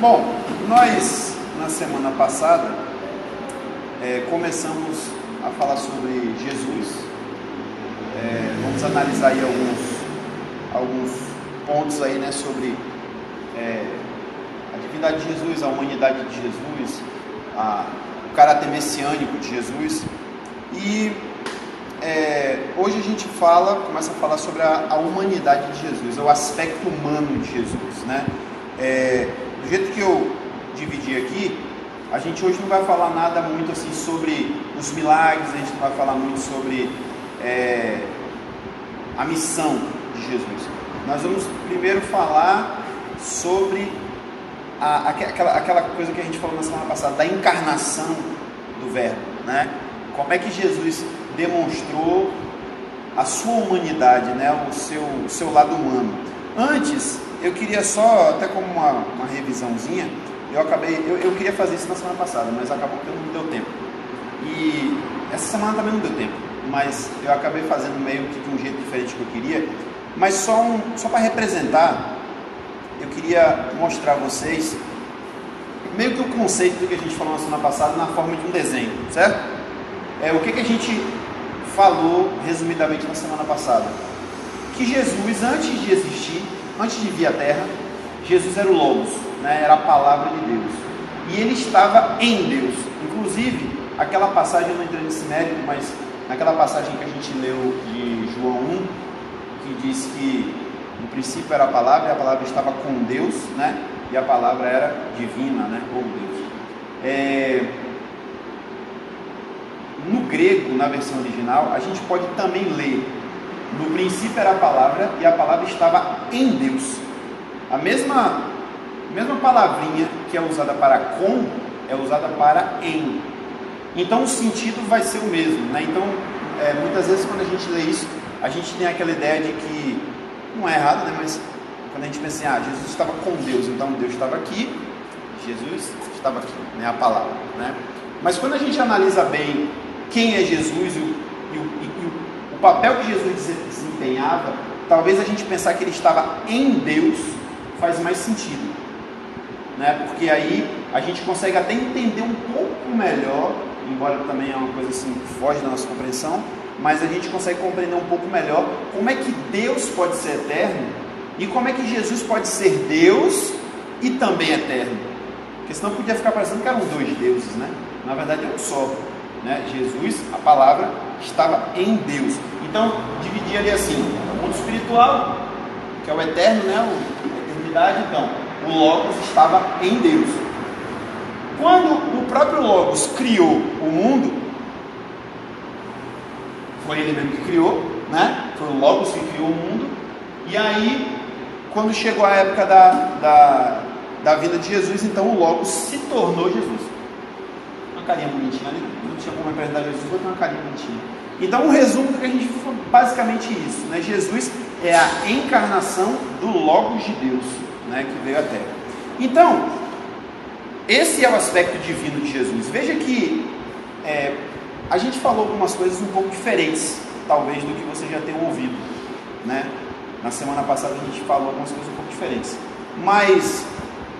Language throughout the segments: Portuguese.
Bom, nós na semana passada começamos a falar sobre Jesus. Vamos analisar aí alguns pontos aí, né, sobre a divindade de Jesus, a humanidade de Jesus, o caráter messiânico de Jesus. E hoje a gente começa a falar sobre a humanidade de Jesus, o aspecto humano de Jesus, né? Do jeito que eu dividi aqui, a gente hoje não vai falar nada muito assim sobre os milagres, a gente não vai falar muito sobre a missão de Jesus. Nós vamos primeiro falar sobre aquela coisa que a gente falou na semana passada, da encarnação do Verbo, né? Como é que Jesus demonstrou a sua humanidade, né? o seu lado humano. Antes, eu queria só, até como uma revisãozinha, eu queria fazer isso na semana passada, mas acabou que não deu tempo. E essa semana também não deu tempo, mas eu acabei fazendo meio que de um jeito diferente que eu queria. Mas só para representar, eu queria mostrar a vocês meio que o conceito do que a gente falou na semana passada na forma de um desenho, certo? O que a gente falou resumidamente na semana passada? Que Jesus, antes de existir, antes de vir à Terra, Jesus era o Logos, né? Era a palavra de Deus, e ele estava em Deus. Inclusive, aquela passagem, eu não entrei nesse mérito, mas naquela passagem que a gente leu de João 1, que diz que no princípio era a palavra, e a palavra estava com Deus, né? E a palavra era divina, né? Ou Deus. No grego, na versão original, a gente pode também ler: no princípio era a palavra, e a palavra estava em Deus. A mesma palavrinha que é usada para com, é usada para em. Então o sentido vai ser o mesmo, né? Então, muitas vezes quando a gente lê isso, a gente tem aquela ideia de que, não é errado, né? Mas quando a gente pensa assim, Jesus estava com Deus, então Deus estava aqui, Jesus estava aqui, né? A palavra, né? Mas quando a gente analisa bem quem é Jesus e o papel que Jesus desempenhava, talvez a gente pensar que ele estava em Deus faz mais sentido, né? Porque aí a gente consegue até entender um pouco melhor, embora também é uma coisa assim que foge da nossa compreensão, mas a gente consegue compreender um pouco melhor como é que Deus pode ser eterno e como é que Jesus pode ser Deus e também eterno. Porque senão podia ficar parecendo que eram dois deuses, né? Na verdade é um só, né? Jesus, a palavra, estava em Deus. Então, dividir ali assim: o mundo espiritual, que é o eterno, né? A eternidade. Então, o Logos estava em Deus. Quando o próprio Logos criou o mundo, foi ele mesmo que criou, né? Foi o Logos que criou o mundo. E aí, quando chegou a época da vida de Jesus, então o Logos se tornou Jesus. Uma carinha bonitinha ali, não tinha como representar Jesus, vou ter uma carinha bonitinha. Então, um resumo do que a gente foi basicamente isso, né? Jesus é a encarnação do Logos de Deus, né? Que veio à Terra. Então, esse é o aspecto divino de Jesus. Veja que a gente falou algumas coisas um pouco diferentes, talvez, do que você já tenha ouvido, né? Na semana passada a gente falou algumas coisas um pouco diferentes, mas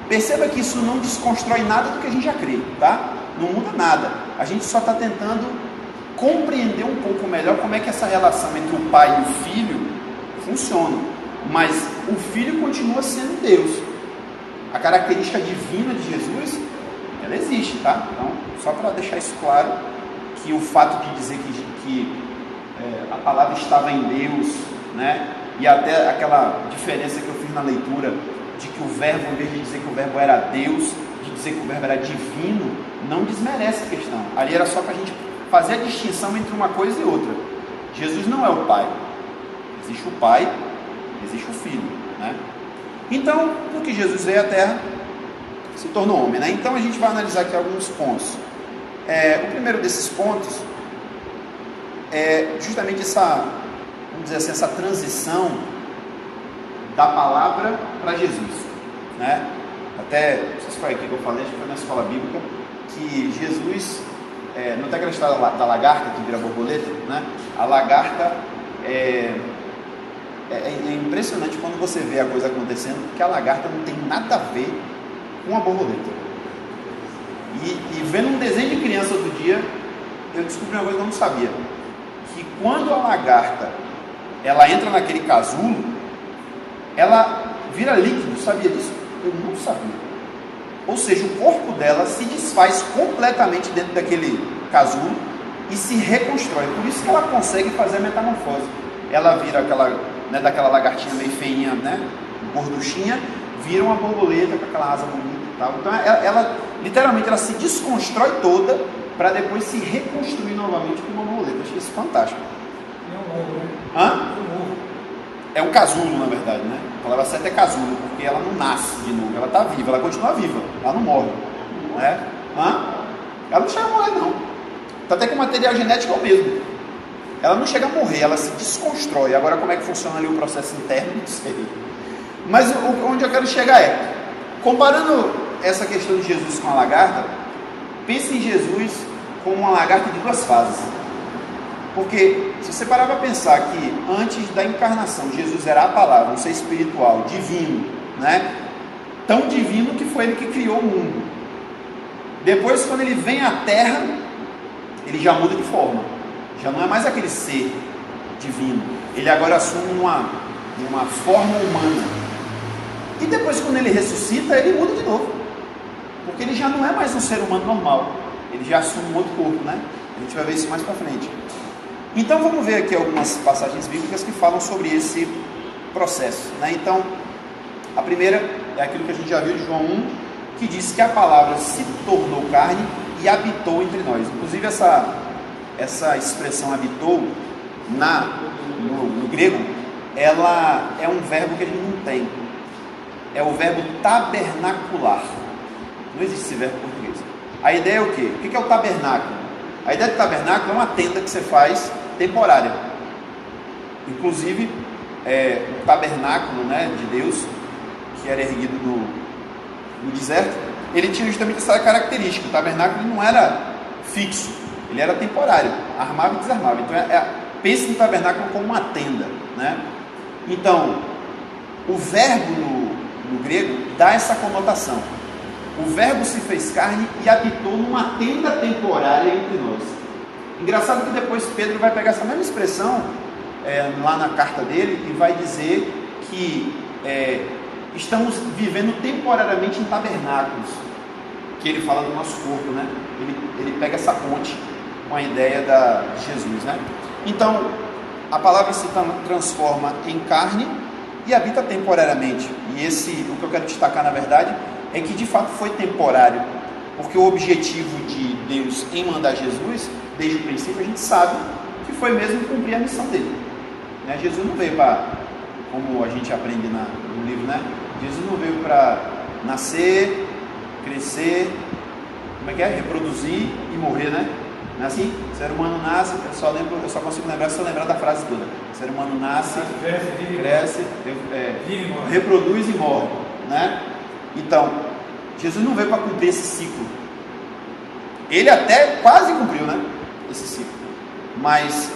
perceba que isso não desconstrói nada do que a gente já crê, tá? Não muda nada. A gente só está tentando compreender um pouco melhor como é que essa relação entre o pai e o filho funciona. Mas o filho continua sendo Deus. A característica divina de Jesus, ela existe, tá? Então, só para deixar isso claro, que o fato de dizer que a palavra estava em Deus, né? E até aquela diferença que eu fiz na leitura, de que o verbo, em vez de dizer que o verbo era Deus, de dizer que o verbo era divino, não desmerece a questão. Ali era só para a gente fazer a distinção entre uma coisa e outra. Jesus não é o Pai. Existe o Pai, existe o Filho, né? Então, porque Jesus veio à Terra, se tornou homem, né? Então a gente vai analisar aqui alguns pontos. O primeiro desses pontos é justamente vamos dizer assim, essa transição da palavra para Jesus, né? Até, não sei se foi aqui que eu falei, acho que foi na escola bíblica, que Jesus, não tem aquela história da lagarta que vira borboleta, né? A lagarta é impressionante quando você vê a coisa acontecendo, porque a lagarta não tem nada a ver com uma borboleta. E vendo um desenho de criança outro dia, eu descobri uma coisa que eu não sabia, que quando a lagarta ela entra naquele casulo, ela vira líquido. Sabia disso? Eu não sabia. Ou seja, o corpo dela se desfaz completamente dentro daquele casulo e se reconstrói. Por isso que ela consegue fazer a metamorfose. Ela vira aquela, né, daquela lagartinha meio feinha, né, gorduchinha, vira uma borboleta com aquela asa bonita e tal. Então ela literalmente ela se desconstrói toda para depois se reconstruir novamente com uma borboleta. Achei isso fantástico. É um ovo, né? Hã? É um casulo, na verdade, né? A palavra certa é casulo, porque ela não nasce de novo, ela está viva, ela continua viva, ela não morre, né? Ela não chega a morrer, não. Até que o material genético é o mesmo. Ela não chega a morrer, ela se desconstrói. Agora, como é que funciona ali o processo interno, não sei. Mas onde eu quero chegar é, comparando essa questão de Jesus com a lagarta, pense em Jesus como uma lagarta de duas fases. Porque se você parar para pensar que antes da encarnação Jesus era a palavra, um ser espiritual, divino, né? Tão divino que foi ele que criou o mundo. Depois, quando ele vem à Terra, ele já muda de forma. Já não é mais aquele ser divino. Ele agora assume uma forma humana. E depois, quando ele ressuscita, ele muda de novo. Porque ele já não é mais um ser humano normal. Ele já assume um outro corpo, né? A gente vai ver isso mais para frente. Então vamos ver aqui algumas passagens bíblicas que falam sobre esse processo, né? Então, a primeira é aquilo que a gente já viu de João 1, que diz que a palavra se tornou carne e habitou entre nós. Inclusive essa expressão habitou no grego, ela é um verbo que a gente não tem. É o verbo tabernacular. Não existe esse verbo em português. A ideia é o quê? O que é o tabernáculo? A ideia de tabernáculo é uma tenda que você faz temporária. Inclusive, o tabernáculo, né, de Deus, que era erguido no deserto, ele tinha justamente essa característica. O tabernáculo não era fixo, ele era temporário, armava e desarmava. Então, pense no tabernáculo como uma tenda, né? Então, o verbo no grego dá essa conotação. O verbo se fez carne e habitou numa tenda temporária entre nós. Engraçado que depois Pedro vai pegar essa mesma expressão lá na carta dele e vai dizer que estamos vivendo temporariamente em tabernáculos, que ele fala do nosso corpo, né? Ele pega essa ponte com a ideia de Jesus, né? Então, a palavra se transforma em carne e habita temporariamente. E o que eu quero destacar, na verdade, é que de fato foi temporário, porque o objetivo de Deus em mandar Jesus, desde o princípio, a gente sabe que foi mesmo cumprir a missão dele, né? Jesus não veio para, como a gente aprende no livro, né? Jesus não veio para nascer, crescer, como é que é? Reproduzir e morrer, né? Não é assim? O ser humano nasce, eu só consigo lembrar se eu lembrar da frase toda. O ser humano nasce, cresce, reproduz e morre, né? Então, Jesus não veio para cumprir esse ciclo. Ele até quase cumpriu, né, esse ciclo. Mas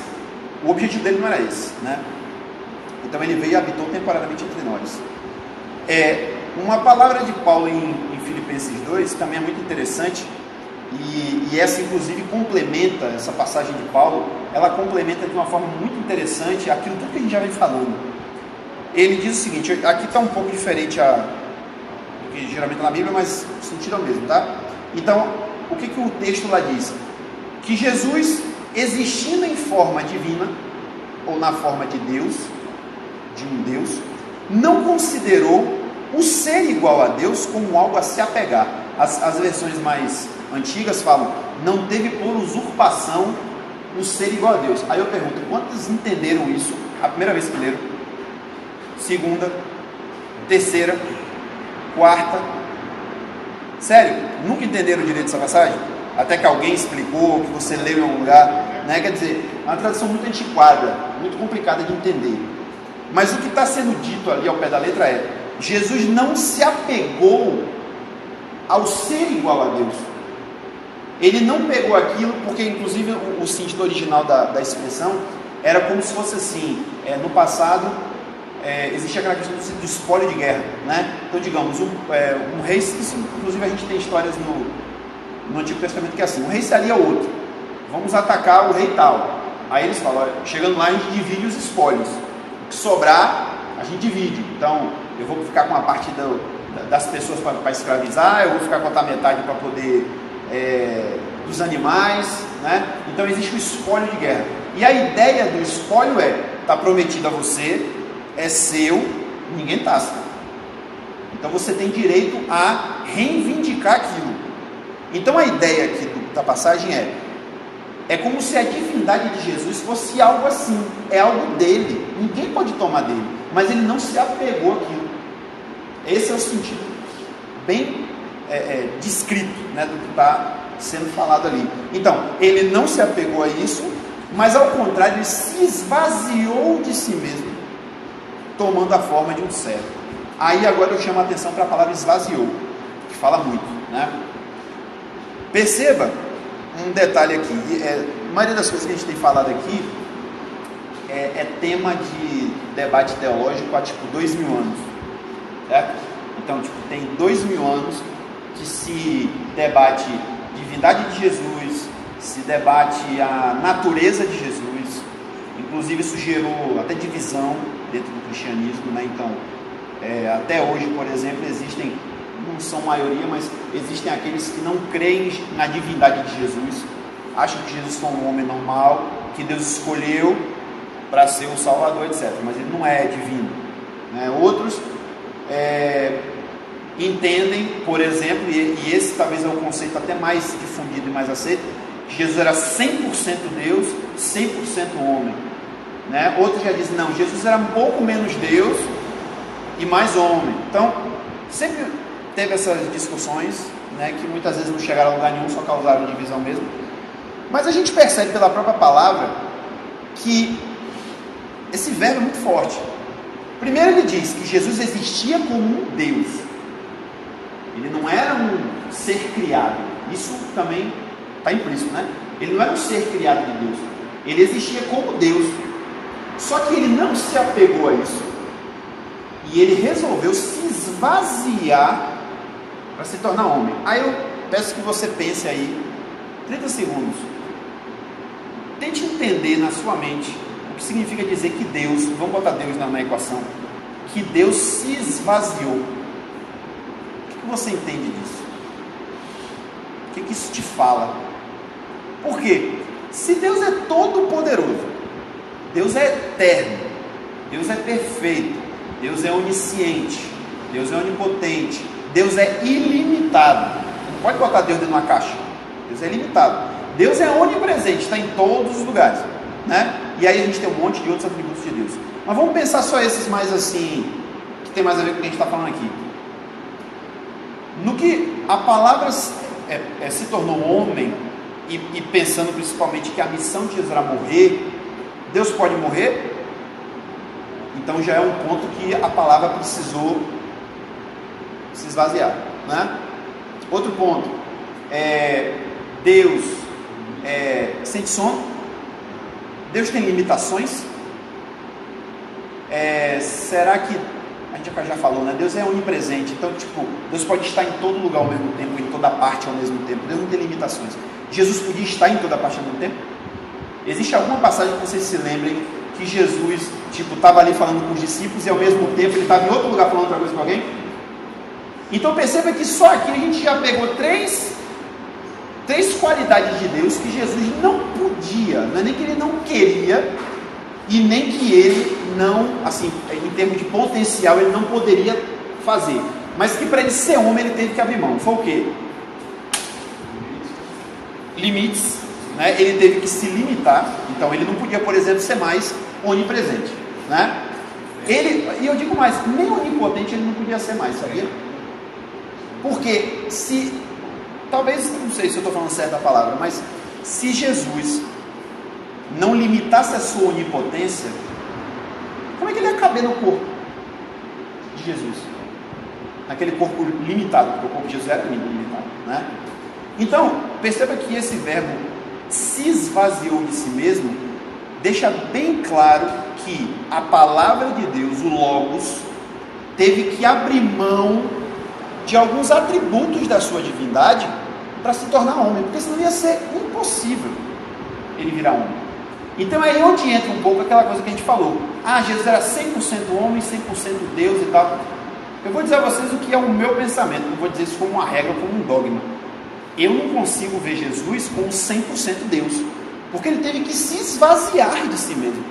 o objetivo dele não era esse, né? Então ele veio e habitou temporariamente entre nós. Uma palavra de Paulo em Filipenses 2 também é muito interessante. E essa inclusive complementa, essa passagem de Paulo, ela complementa de uma forma muito interessante aquilo tudo que a gente já vem falando. Ele diz o seguinte, aqui está um pouco diferente do que geralmente na Bíblia, mas o sentido é o mesmo, tá? Então, o que o texto lá diz? Que Jesus, existindo em forma divina, ou na forma de Deus, de um Deus, não considerou o ser igual a Deus como algo a se apegar. As versões mais antigas falam, não teve por usurpação o ser igual a Deus. Aí eu pergunto, quantos entenderam isso a primeira vez que leram? Segunda, terceira, quarta? Sério? Nunca entenderam direito essa passagem? Até que alguém explicou, que você leu em algum lugar, né? Quer dizer, é uma tradução muito antiquada, muito complicada de entender. Mas o que está sendo dito ali ao pé da letra é, Jesus não se apegou ao ser igual a Deus. Ele não pegou aquilo, porque inclusive o sentido original da expressão era como se fosse assim, no passado, existe aquela questão do espólio de guerra, né? Então, digamos, um rei, isso, inclusive a gente tem histórias no Antigo Testamento que é assim: um rei se alia ao outro, vamos atacar o rei tal. Aí eles falam, olha, chegando lá a gente divide os espólios, o que sobrar a gente divide. Então, eu vou ficar com a parte das pessoas para escravizar, eu vou ficar com a outra metade para poder dos animais, né? Então existe o espólio de guerra. E a ideia do espólio está prometido a você, é seu, ninguém tasca. Então você tem direito a reivindicar aquilo. Então a ideia aqui da passagem é como se a divindade de Jesus fosse algo assim, é algo dele, ninguém pode tomar dele, mas ele não se apegou àquilo. Esse é o sentido bem descrito, né, do que está sendo falado ali. Então, ele não se apegou a isso, mas ao contrário, ele se esvaziou de si mesmo, tomando a forma de um servo. Aí agora eu chamo a atenção para a palavra esvaziou, que fala muito, né? Perceba um detalhe aqui, a maioria das coisas que a gente tem falado aqui é tema de debate teológico há tipo 2000 anos, certo? Então, tipo, tem 2000 anos que se debate a divindade de Jesus, se debate a natureza de Jesus, inclusive isso gerou até divisão dentro do cristianismo, né? Então, até hoje, por exemplo, existem, não são maioria, mas existem aqueles que não creem na divindade de Jesus, acham que Jesus foi um homem normal, que Deus escolheu para ser o Salvador, etc. Mas ele não é divino, né? Outros entendem, por exemplo, e esse talvez é o conceito até mais difundido e mais aceito, que Jesus era 100% Deus, 100% homem, né? Outros já dizem, não, Jesus era um pouco menos Deus e mais homem. Então, sempre teve essas discussões, né, que muitas vezes não chegaram a lugar nenhum, só causaram divisão mesmo. Mas a gente percebe pela própria palavra que esse verbo é muito forte. Primeiro ele diz que Jesus existia como um Deus. Ele não era um ser criado. Isso também está implícito, né? Ele não era um ser criado de Deus. Ele existia como Deus. Só que ele não se apegou a isso. E ele resolveu se esvaziar para se tornar homem. Aí eu peço que você pense aí 30 segundos. Tente entender na sua mente o que significa dizer que Deus, vamos botar Deus na equação, que Deus se esvaziou. O que você entende disso? O que isso te fala? Por quê? Se Deus é todo poderoso, Deus é eterno, Deus é perfeito, Deus é onisciente, Deus é onipotente, Deus é ilimitado. Não pode botar Deus dentro de uma caixa. Deus é ilimitado. Deus é onipresente, está em todos os lugares, né? E aí a gente tem um monte de outros atributos de Deus. Mas vamos pensar só esses mais assim, que tem mais a ver com o que a gente está falando aqui. No que a palavra se tornou homem, e pensando principalmente que a missão de Jesus era morrer, Deus pode morrer? Então já é um ponto que a palavra precisou se esvaziar, né? Outro ponto, Deus sente sono? Deus tem limitações? Será que, a gente já falou, né? Deus é onipresente, então tipo, Deus pode estar em todo lugar ao mesmo tempo, em toda parte ao mesmo tempo, Deus não tem limitações. Jesus podia estar em toda parte ao mesmo tempo? Existe alguma passagem que vocês se lembrem que Jesus, tipo, estava ali falando com os discípulos e ao mesmo tempo ele estava em outro lugar falando outra coisa com alguém? Então perceba que só aqui a gente já pegou três qualidades de Deus que Jesus não podia, não é nem que ele não queria e nem que ele não, assim, em termos de potencial, ele não poderia fazer, mas que para ele ser homem ele teve que abrir mão. Foi o quê? Limites, né? Ele teve que se limitar. Então ele não podia, por exemplo, ser mais onipresente, né? E eu digo mais, nem onipotente ele não podia ser mais, sabia? Porque se, talvez, não sei se eu estou falando certo a palavra, mas se Jesus não limitasse a sua onipotência, como é que ele ia caber no corpo de Jesus? Naquele corpo limitado, porque o corpo de Jesus era limitado, né? Então, perceba que esse verbo se esvaziou de si mesmo deixa bem claro que a palavra de Deus, o Logos, teve que abrir mão de alguns atributos da sua divindade para se tornar homem, porque senão ia ser impossível ele virar homem. Então é aí onde entra um pouco aquela coisa que a gente falou. Jesus era 100% homem, 100% Deus e tal. Eu vou dizer a vocês o que é o meu pensamento, não vou dizer isso como uma regra, como um dogma. Eu não consigo ver Jesus como 100% Deus, porque ele teve que se esvaziar de si mesmo.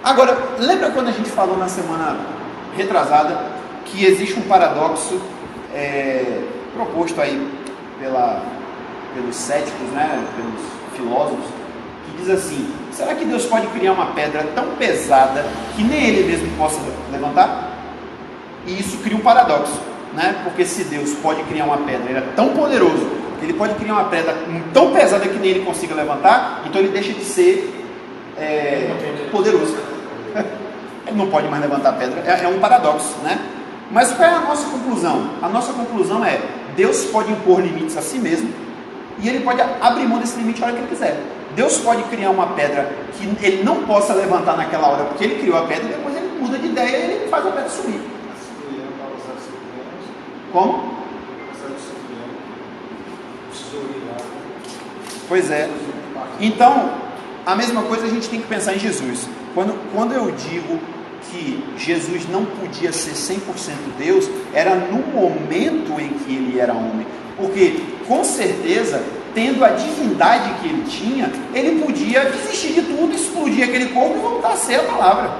Agora, lembra quando a gente falou na semana retrasada que existe um paradoxo proposto aí pelos céticos, né, pelos filósofos, que diz assim: será que Deus pode criar uma pedra tão pesada que nem ele mesmo possa levantar? E isso cria um paradoxo, né? Porque se Deus pode criar uma pedra, ele é tão poderoso que ele pode criar uma pedra tão pesada que nem ele consiga levantar, então ele deixa de ser poderoso. Ele não pode mais levantar a pedra. É um paradoxo, né? Mas qual é a nossa conclusão? A nossa conclusão é: Deus pode impor limites a si mesmo e ele pode abrir mão desse limite a hora que ele quiser. Deus pode criar uma pedra que ele não possa levantar naquela hora porque ele criou a pedra, e depois ele muda de ideia e ele faz a pedra subir. Como? Pois é. Então, a mesma coisa a gente tem que pensar em Jesus. Quando eu digo que Jesus não podia ser 100% Deus, era no momento em que ele era homem. Porque, com certeza, tendo a divindade que ele tinha, ele podia desistir de tudo, explodir aquele corpo e voltar a ser a palavra.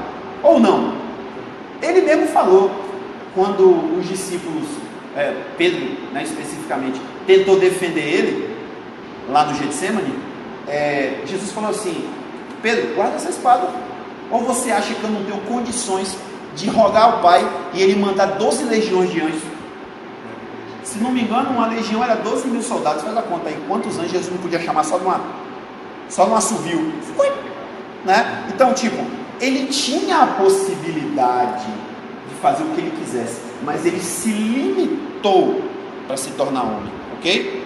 Ou não? Ele mesmo falou, quando os discípulos, Pedro, né, especificamente, tentou defender ele, lá no Getsemane, Jesus falou assim: Pedro, guarda essa espada. Ou você acha que eu não tenho condições de rogar ao Pai e ele mandar 12 legiões de anjos? Se não me engano, uma legião era 12 mil soldados. Faz a conta aí, quantos anjos Jesus não podia chamar só num assovio? Né? Então, ele tinha a possibilidade de fazer o que ele quisesse, mas ele se limitou para se tornar homem, ok?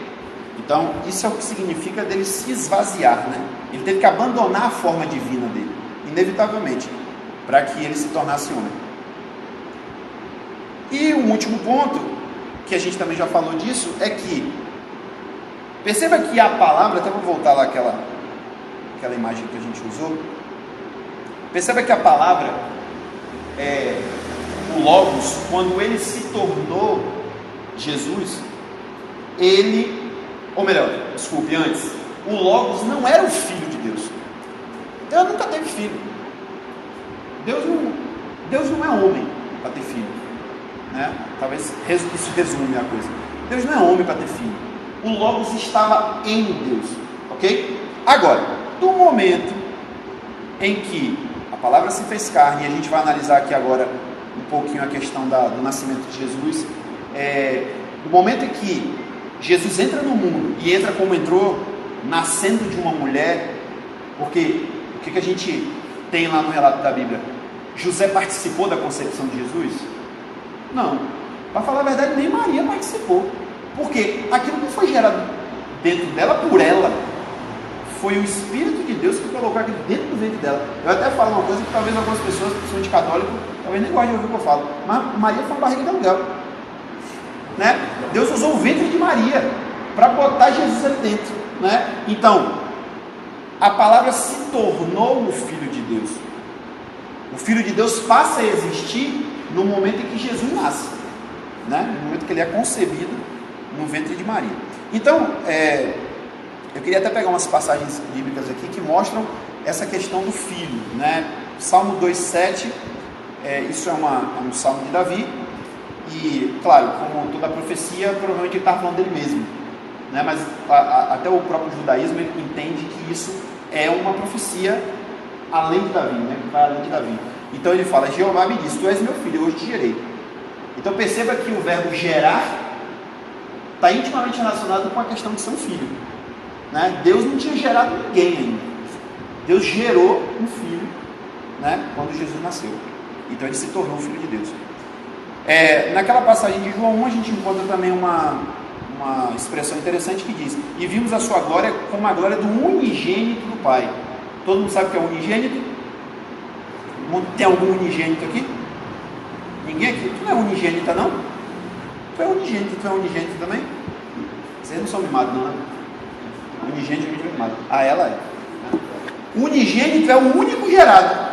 Então, isso é o que significa dele se esvaziar, né? Ele teve que abandonar a forma divina dele, inevitavelmente, para que ele se tornasse homem. E um último ponto, que a gente também já falou disso, é que, perceba que a palavra, até vou voltar lá aquela imagem que a gente usou, perceba que a palavra, o Logos, quando ele se tornou Jesus, antes, o Logos não era o Filho de Deus. Deus nunca teve filho. Deus não é homem para ter filho, né? Talvez isso resume a coisa. Deus não é homem para ter filho. O Logos estava em Deus, ok? Agora, do momento em que a palavra se fez carne, e a gente vai analisar aqui agora um pouquinho a questão do nascimento de Jesus, no momento em que Jesus entra no mundo e entra como entrou, nascendo de uma mulher, porque o que a gente tem lá no relato da Bíblia? José participou da concepção de Jesus? Não. Para falar a verdade, nem Maria participou. Porque aquilo não foi gerado dentro dela por ela. Foi o Espírito de Deus que colocou aquilo dentro do ventre dela. Eu até falo uma coisa que talvez algumas pessoas, principalmente católicos, talvez nem gostem de ouvir o que eu falo. Mas Maria foi uma barriga de aluguel, né? Deus usou o ventre de Maria para botar Jesus ali dentro, né? Então, a palavra se tornou o Filho de Deus. O Filho de Deus passa a existir no momento em que Jesus nasce, né? No momento que ele é concebido no ventre de Maria. Então, eu queria até pegar umas passagens bíblicas aqui que mostram essa questão do Filho, né? Salmo 2,7, isso é um salmo de Davi, e, claro, como toda profecia, provavelmente ele está falando dele mesmo, né? Mas até o próprio judaísmo ele entende que isso é uma profecia além de Davi, né? Que vai além de Davi. Então ele fala: Jeová me disse, tu és meu filho, hoje te gerei. Então perceba que o verbo gerar está intimamente relacionado com a questão de ser um filho, né? Deus não tinha gerado ninguém ainda. Deus gerou um filho, né? Quando Jesus nasceu. Então ele se tornou o Filho de Deus. Naquela passagem de João 1 a gente encontra também uma expressão interessante que diz: e vimos a sua glória como a glória do unigênito do Pai. Todo mundo sabe o que é unigênito? Tem algum unigênito aqui? Ninguém aqui? Tu não é unigênita, não? Tu é unigênito também? Vocês não são mimados, não, né? Unigênito é mimado. Ah, ela é. O unigênito é o único gerado.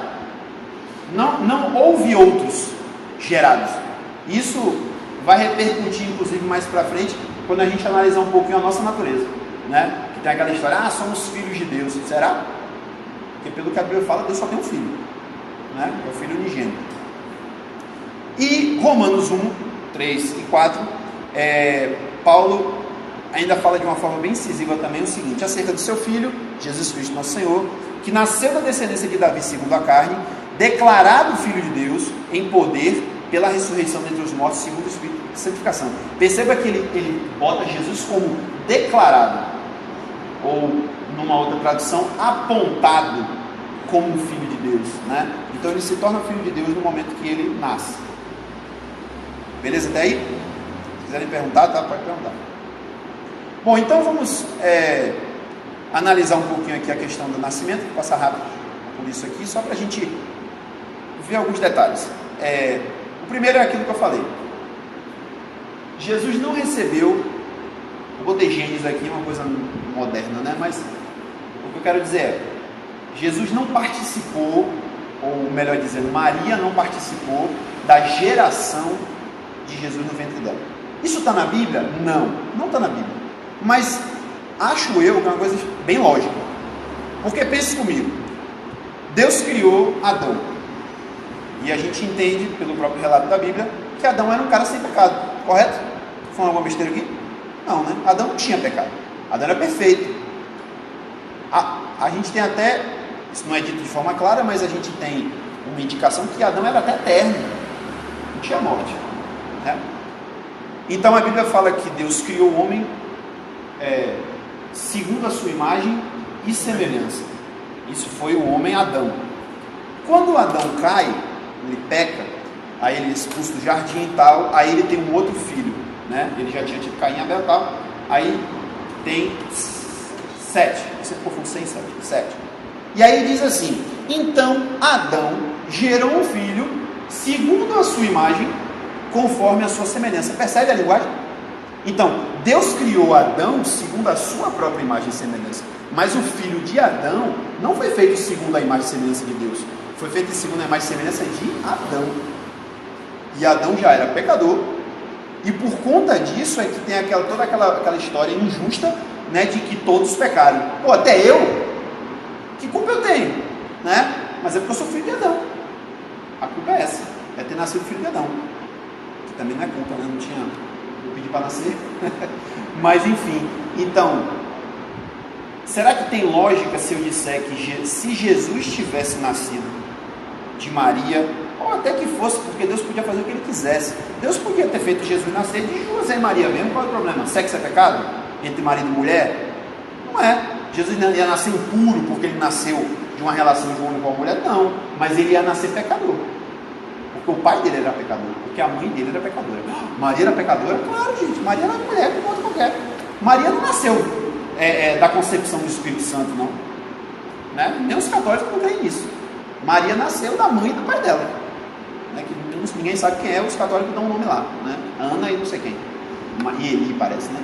Não houve outros gerados. Isso vai repercutir, inclusive, mais para frente, quando a gente analisar um pouquinho a nossa natureza, né? Que tem aquela história, somos filhos de Deus. Será? Porque pelo que a Bíblia fala, Deus só tem um filho, né? É o filho unigênito. E Romanos 1, 3 e 4, Paulo ainda fala de uma forma bem incisiva também o seguinte, acerca do seu filho, Jesus Cristo nosso Senhor, que nasceu da descendência de Davi segundo a carne, declarado Filho de Deus em poder pela ressurreição dentre os mortos segundo o Espírito de santificação. Perceba que ele bota Jesus como declarado, ou numa outra tradução, apontado como Filho de Deus, né? Então ele se torna Filho de Deus no momento que ele nasce. Beleza até aí? Se quiserem perguntar, tá? Pode perguntar. Bom, então vamos analisar um pouquinho aqui a questão do nascimento, vou passar rápido por isso aqui, só para a gente ver alguns detalhes. O primeiro é aquilo que eu falei. Jesus não recebeu, eu botei Gênesis aqui, uma coisa moderna, né? Mas o que eu quero dizer é, Jesus não participou, ou melhor dizendo, Maria não participou da geração de Jesus no ventre dela. Isso está na Bíblia? Não está na Bíblia. Mas acho eu que é uma coisa bem lógica. Porque pense comigo, Deus criou Adão. E a gente entende, pelo próprio relato da Bíblia, que Adão era um cara sem pecado, correto? Estou falando alguma besteira aqui? Não, né? Adão não tinha pecado. Adão era perfeito. A gente tem até, isso não é dito de forma clara, mas a gente tem uma indicação que Adão era até eterno. Não tinha morte, né? Então a Bíblia fala que Deus criou o homem segundo a sua imagem e semelhança. Isso foi o homem Adão. Quando Adão cai, ele peca, aí ele é expulso do jardim e tal, aí ele tem um outro filho, né? Ele já tinha tido Caim e Abel e tal, aí tem 7, você confunde 6 e 7. E aí diz assim, então Adão gerou um filho segundo a sua imagem, conforme a sua semelhança. Percebe a linguagem? Então, Deus criou Adão segundo a sua própria imagem e semelhança, mas o filho de Adão não foi feito segundo a imagem e semelhança de Deus, foi feito segundo a imagem e semelhança de Adão. E Adão já era pecador, e por conta disso é que tem toda aquela história injusta, né, de que todos pecaram. Pô, até eu? Que culpa eu tenho? Né? Mas é porque eu sou filho de Adão. A culpa é essa, é ter nascido filho de Adão. Que também não é culpa, né? Não tinha... Eu pedi para nascer. Mas enfim, então, será que tem lógica se eu disser que se Jesus tivesse nascido de Maria, ou até que fosse, porque Deus podia fazer o que ele quisesse, Deus podia ter feito Jesus nascer de José e Maria mesmo? Qual é o problema? Sexo é pecado? Entre marido e mulher? Não é. Jesus não ia nascer impuro porque ele nasceu de uma relação de um homem com uma mulher? Não, mas ele ia nascer pecador, porque o pai dele era pecador, porque a mãe dele era pecadora. Maria era pecadora? Claro, gente, Maria era mulher como outra qualquer. Maria não nasceu da concepção do Espírito Santo, não, né? Nem os católicos não creem nisso. Maria nasceu da mãe e do pai dela, né? Que ninguém sabe quem é, os católicos dão um nome lá, né? Ana e não sei quem, e Eli parece, né?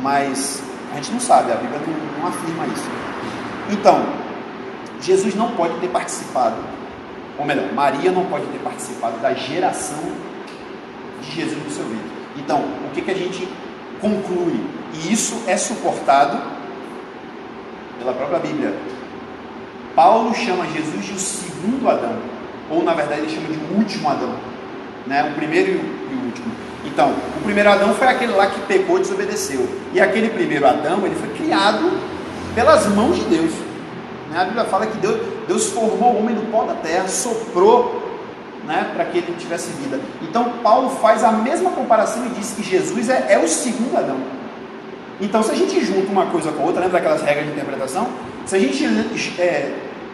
Mas a gente não sabe, a Bíblia não afirma isso. Então, Jesus não pode ter participado, ou melhor, Maria não pode ter participado da geração de Jesus no seu ventre. Então, o que a gente conclui? E isso é suportado pela própria Bíblia. Paulo chama Jesus de o segundo Adão, ou na verdade ele chama de o último Adão, né? O primeiro e o último. Então, o primeiro Adão foi aquele lá que pecou e desobedeceu, e aquele primeiro Adão, ele foi criado pelas mãos de Deus, né? A Bíblia fala que Deus formou o homem do pó da terra, soprou, né, para que ele tivesse vida. Então Paulo faz a mesma comparação e diz que Jesus é o segundo Adão. Então, se a gente junta uma coisa com a outra, lembra daquelas regras de interpretação? Se a gente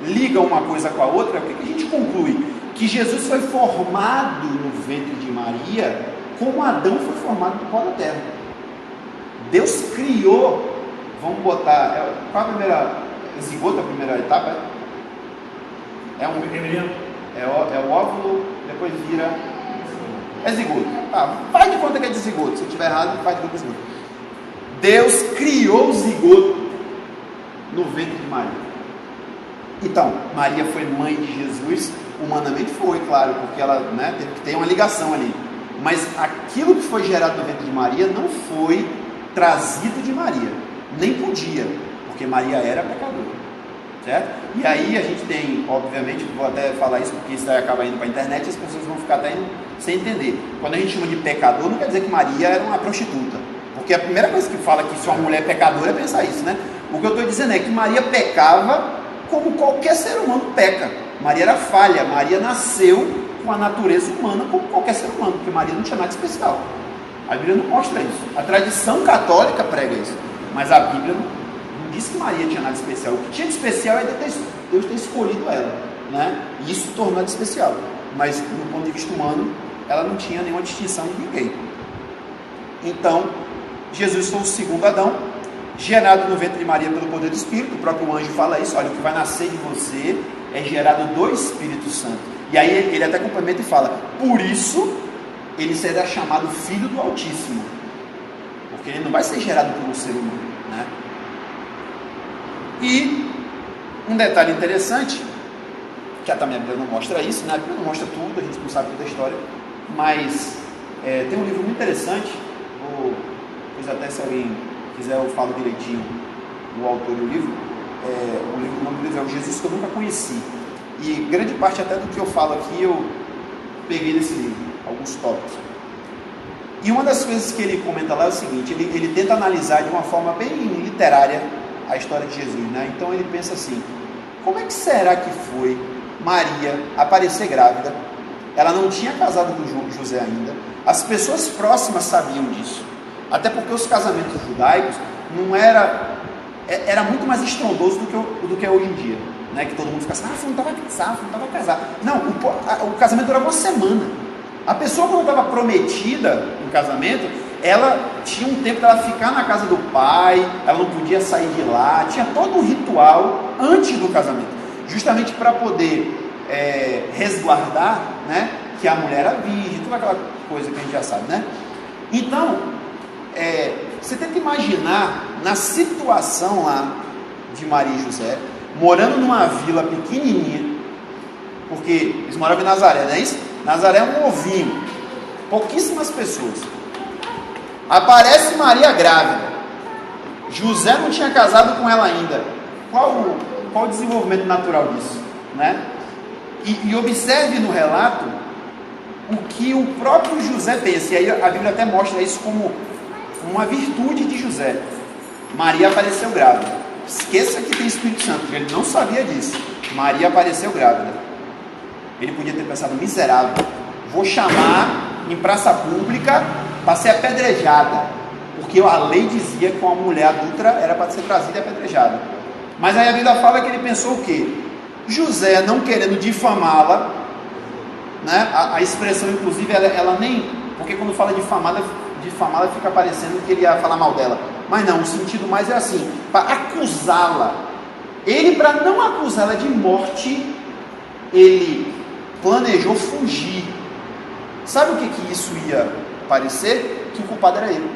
liga uma coisa com a outra, o que a gente conclui? Que Jesus foi formado no ventre de Maria, como Adão foi formado no pó da terra. Deus criou, vamos botar, qual a primeira, zigoto, a primeira etapa? É o óvulo, depois vira zigoto. Faz de conta que é de zigoto. Se eu estiver errado, faz de conta que é zigoto. Deus criou o zigoto no ventre de Maria. Então, Maria foi mãe de Jesus, humanamente foi, claro, porque ela, né, teve que ter uma ligação ali. Mas aquilo que foi gerado no ventre de Maria não foi trazido de Maria, nem podia, porque Maria era pecadora, certo? E aí a gente tem, obviamente, vou até falar isso porque isso aí acaba indo para a internet e as pessoas vão ficar até sem entender. Quando a gente chama de pecador, não quer dizer que Maria era uma prostituta, porque a primeira coisa que fala que se uma mulher é pecadora é pensar isso, né? O que eu estou dizendo é que Maria pecava como qualquer ser humano peca. Maria era falha, Maria nasceu com a natureza humana como qualquer ser humano, porque Maria não tinha nada de especial. A Bíblia não mostra isso. A tradição católica prega isso, mas a Bíblia não diz que Maria tinha nada de especial. O que tinha de especial é Deus ter escolhido ela, né? E isso tornou ela de especial. Mas do ponto de vista humano, ela não tinha nenhuma distinção de ninguém. Então, Jesus foi o segundo Adão, gerado no ventre de Maria pelo poder do Espírito. O próprio anjo fala isso: olha, o que vai nascer de você é gerado do Espírito Santo. E aí ele até complementa e fala: por isso ele será chamado Filho do Altíssimo, porque ele não vai ser gerado por um ser humano, né? E um detalhe interessante, que também a Bíblia não mostra isso, né? A Bíblia não mostra tudo, a gente não sabe toda a história, mas tem um livro muito interessante, pois até se alguém quiser eu falo direitinho o autor do livro. O nome do livro é O Jesus que eu Nunca Conheci, e grande parte até do que eu falo aqui eu peguei desse livro, alguns tópicos. E uma das coisas que ele comenta lá é o seguinte: ele tenta analisar de uma forma bem literária a história de Jesus, né? Então ele pensa assim: como é que será que foi Maria aparecer grávida? Ela não tinha casado com José ainda, as pessoas próximas sabiam disso, até porque os casamentos judaicos não era muito mais estrondoso do que é hoje em dia, né? Que todo mundo fica assim: fulano estava casado. Não, o casamento durava uma semana. A pessoa, quando estava prometida em casamento, ela tinha um tempo para ela ficar na casa do pai, ela não podia sair de lá, tinha todo um ritual antes do casamento, justamente para poder resguardar, né, que a mulher era virgem, toda aquela coisa que a gente já sabe, né? Então, você tenta imaginar na situação lá de Maria e José, morando numa vila pequenininha, porque eles moravam em Nazaré, não é isso? Nazaré é um ovinho, pouquíssimas pessoas. Aparece Maria grávida, José não tinha casado com ela ainda. Qual o desenvolvimento natural disso, né? E observe no relato o que o próprio José pensa, e aí a Bíblia até mostra isso como uma virtude de José. Maria apareceu grávida. Esqueça que tem Espírito Santo, porque ele não sabia disso. Maria apareceu grávida. Ele podia ter pensado: miserável, vou chamar em praça pública para ser apedrejada, porque a lei dizia que uma mulher adulta era para ser trazida e apedrejada. Mas aí a Bíblia fala que ele pensou o quê? José, não querendo difamá-la, né? A expressão, inclusive, ela nem... Porque quando fala difamá-la fica parecendo que ele ia falar mal dela. Mas não, o sentido mais é assim, para acusá-la. Ele, para não acusá-la de morte, ele planejou fugir. Sabe o que isso ia parecer? Que o culpado era ele.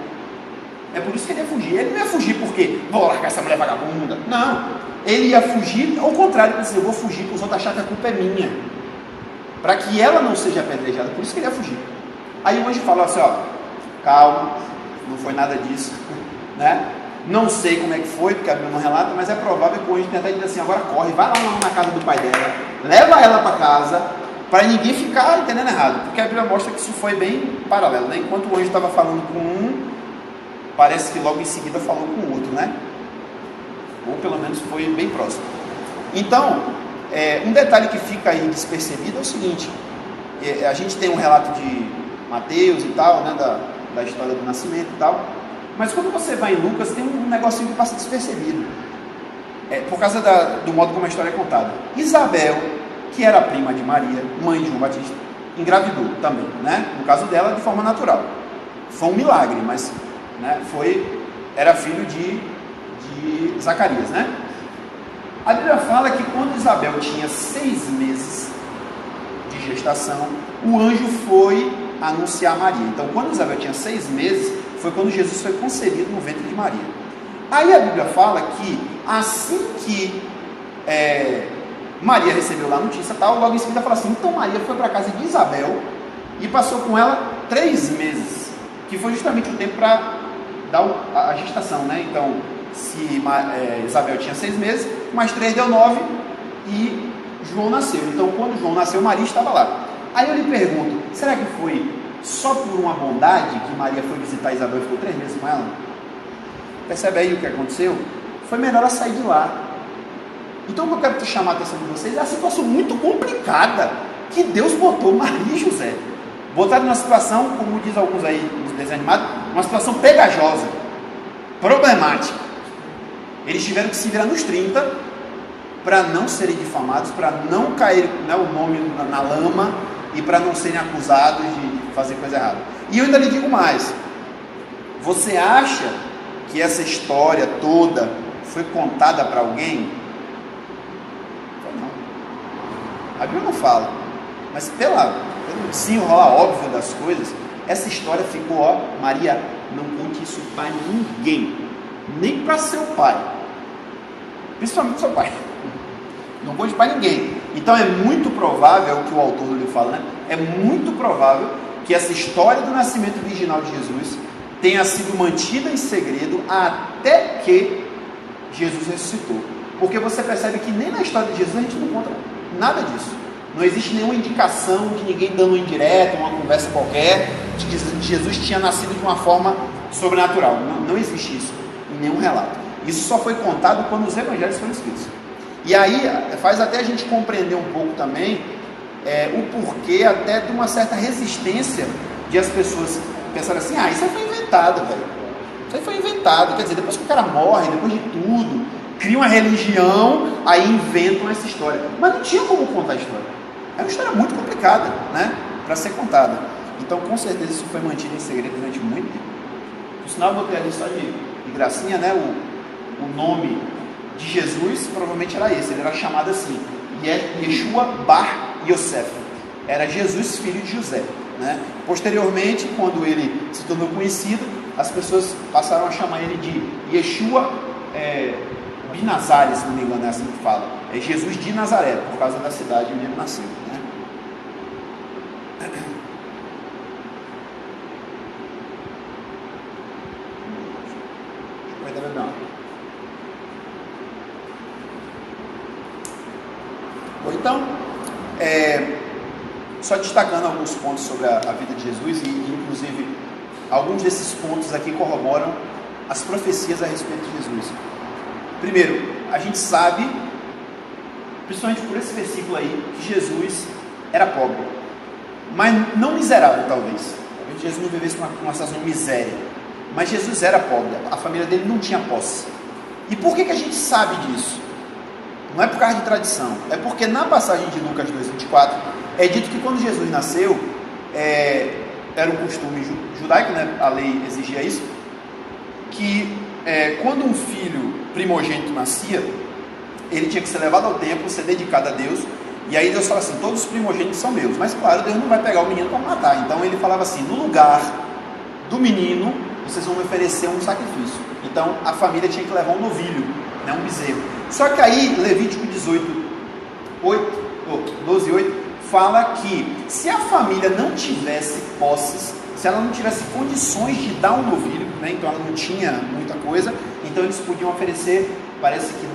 É por isso que ele ia fugir. Ele não ia fugir porque vou largar essa mulher vagabunda. Não. Ele ia fugir, ao contrário, ele disse: eu vou fugir para os outros acharem que a culpa é minha, para que ela não seja apedrejada. Por isso que ele ia fugir. Aí o anjo falou assim: ó, calma, não foi nada disso, né? Não sei como é que foi, porque a Bíblia não relata, mas é provável que o anjo tenha até dito assim: agora corre, vai lá na casa do pai dela, leva ela para casa, para ninguém ficar entendendo errado, porque a Bíblia mostra que isso foi bem paralelo, né? Enquanto o anjo estava falando com um, parece que logo em seguida falou com o outro, né? Ou pelo menos foi bem próximo. Então, um detalhe que fica aí despercebido é o seguinte: a gente tem um relato de Mateus e tal, né, da história do nascimento e tal, mas quando você vai em Lucas, tem um negocinho que passa despercebido, por causa do modo como a história é contada. Isabel, que era prima de Maria, mãe de João Batista, engravidou também, né? No caso dela, de forma natural. Foi um milagre, mas, né, era filho de Zacarias, né? A Bíblia fala que quando Isabel tinha 6 meses, gestação, o anjo foi anunciar a Maria. Então, quando Isabel tinha 6 meses, foi quando Jesus foi concebido no ventre de Maria. Aí a Bíblia fala que assim que Maria recebeu lá a notícia, tal, logo em seguida fala assim, então Maria foi para a casa de Isabel e passou com ela 3 meses, que foi justamente o tempo para dar a gestação, né? Então, se Isabel tinha 6 meses, mais 3 deu 9 e João nasceu. Então, quando João nasceu, Maria estava lá. Aí eu lhe pergunto, será que foi só por uma bondade que Maria foi visitar Isabel e ficou 3 meses com ela? Percebe aí o que aconteceu? Foi melhor ela sair de lá. Então, o que eu quero chamar a atenção de vocês é a situação muito complicada que Deus botou Maria e José. Botaram numa situação, como diz alguns aí nos desenhos animados, uma situação pegajosa, problemática. Eles tiveram que se virar nos 30 para não serem difamados, para não cair, né, o nome na lama e para não serem acusados de fazer coisa errada. E eu ainda lhe digo mais, você acha que essa história toda foi contada para alguém? Não. A Bíblia não fala, mas pelo desenrolar óbvio das coisas, essa história ficou, Maria, não conte isso para ninguém, nem para seu pai, principalmente seu pai. Não conte para ninguém. Então é muito provável, é o que o autor do livro fala, né? É muito provável que essa história do nascimento virginal de Jesus tenha sido mantida em segredo até que Jesus ressuscitou. Porque você percebe que nem na história de Jesus a gente não encontra nada disso. Não existe nenhuma indicação de ninguém dando um indireto, uma conversa qualquer, de que Jesus tinha nascido de uma forma sobrenatural. Não existe isso em nenhum relato. Isso só foi contado quando os evangelhos foram escritos. E aí faz até a gente compreender um pouco também o porquê até de uma certa resistência de as pessoas pensarem assim, isso aí foi inventado, velho. Isso aí foi inventado. Quer dizer, depois que o cara morre, depois de tudo, cria uma religião, aí inventam essa história. Mas não tinha como contar a história. É uma história muito complicada, né, para ser contada. Então, com certeza, isso foi mantido em segredo durante muito tempo. Por sinal, eu botei ali só de gracinha, né, o nome de Jesus provavelmente era esse, ele era chamado assim, Yeshua Bar Yosef, era Jesus filho de José, né? Posteriormente, quando ele se tornou conhecido, as pessoas passaram a chamar ele de Yeshua Binazare, se não me engano, é assim que fala, é Jesus de Nazaré, por causa da cidade onde ele nasceu, né? Vai dar bem. Então, só destacando alguns pontos sobre a vida de Jesus, e inclusive alguns desses pontos aqui corroboram as profecias a respeito de Jesus. Primeiro, a gente sabe, principalmente por esse versículo aí, que Jesus era pobre, mas não miserável talvez. Talvez Jesus não vivesse uma situação de miséria, mas Jesus era pobre, a família dele não tinha posse. E por que a gente sabe disso? Não é por causa de tradição, é porque na passagem de Lucas 2,24 é dito que quando Jesus nasceu, era um costume judaico, né? A lei exigia isso, que quando um filho primogênito nascia, ele tinha que ser levado ao templo, ser dedicado a Deus, e aí Deus fala assim, todos os primogênitos são meus, mas claro, Deus não vai pegar o menino para matar, então ele falava assim, no lugar do menino, vocês vão me oferecer um sacrifício. Então a família tinha que levar um novilho, né, um bezerro. Só que aí Levítico 12:8 fala que se a família não tivesse posses, se ela não tivesse condições de dar um novilho, né, então ela não tinha muita coisa, então eles podiam oferecer, parece que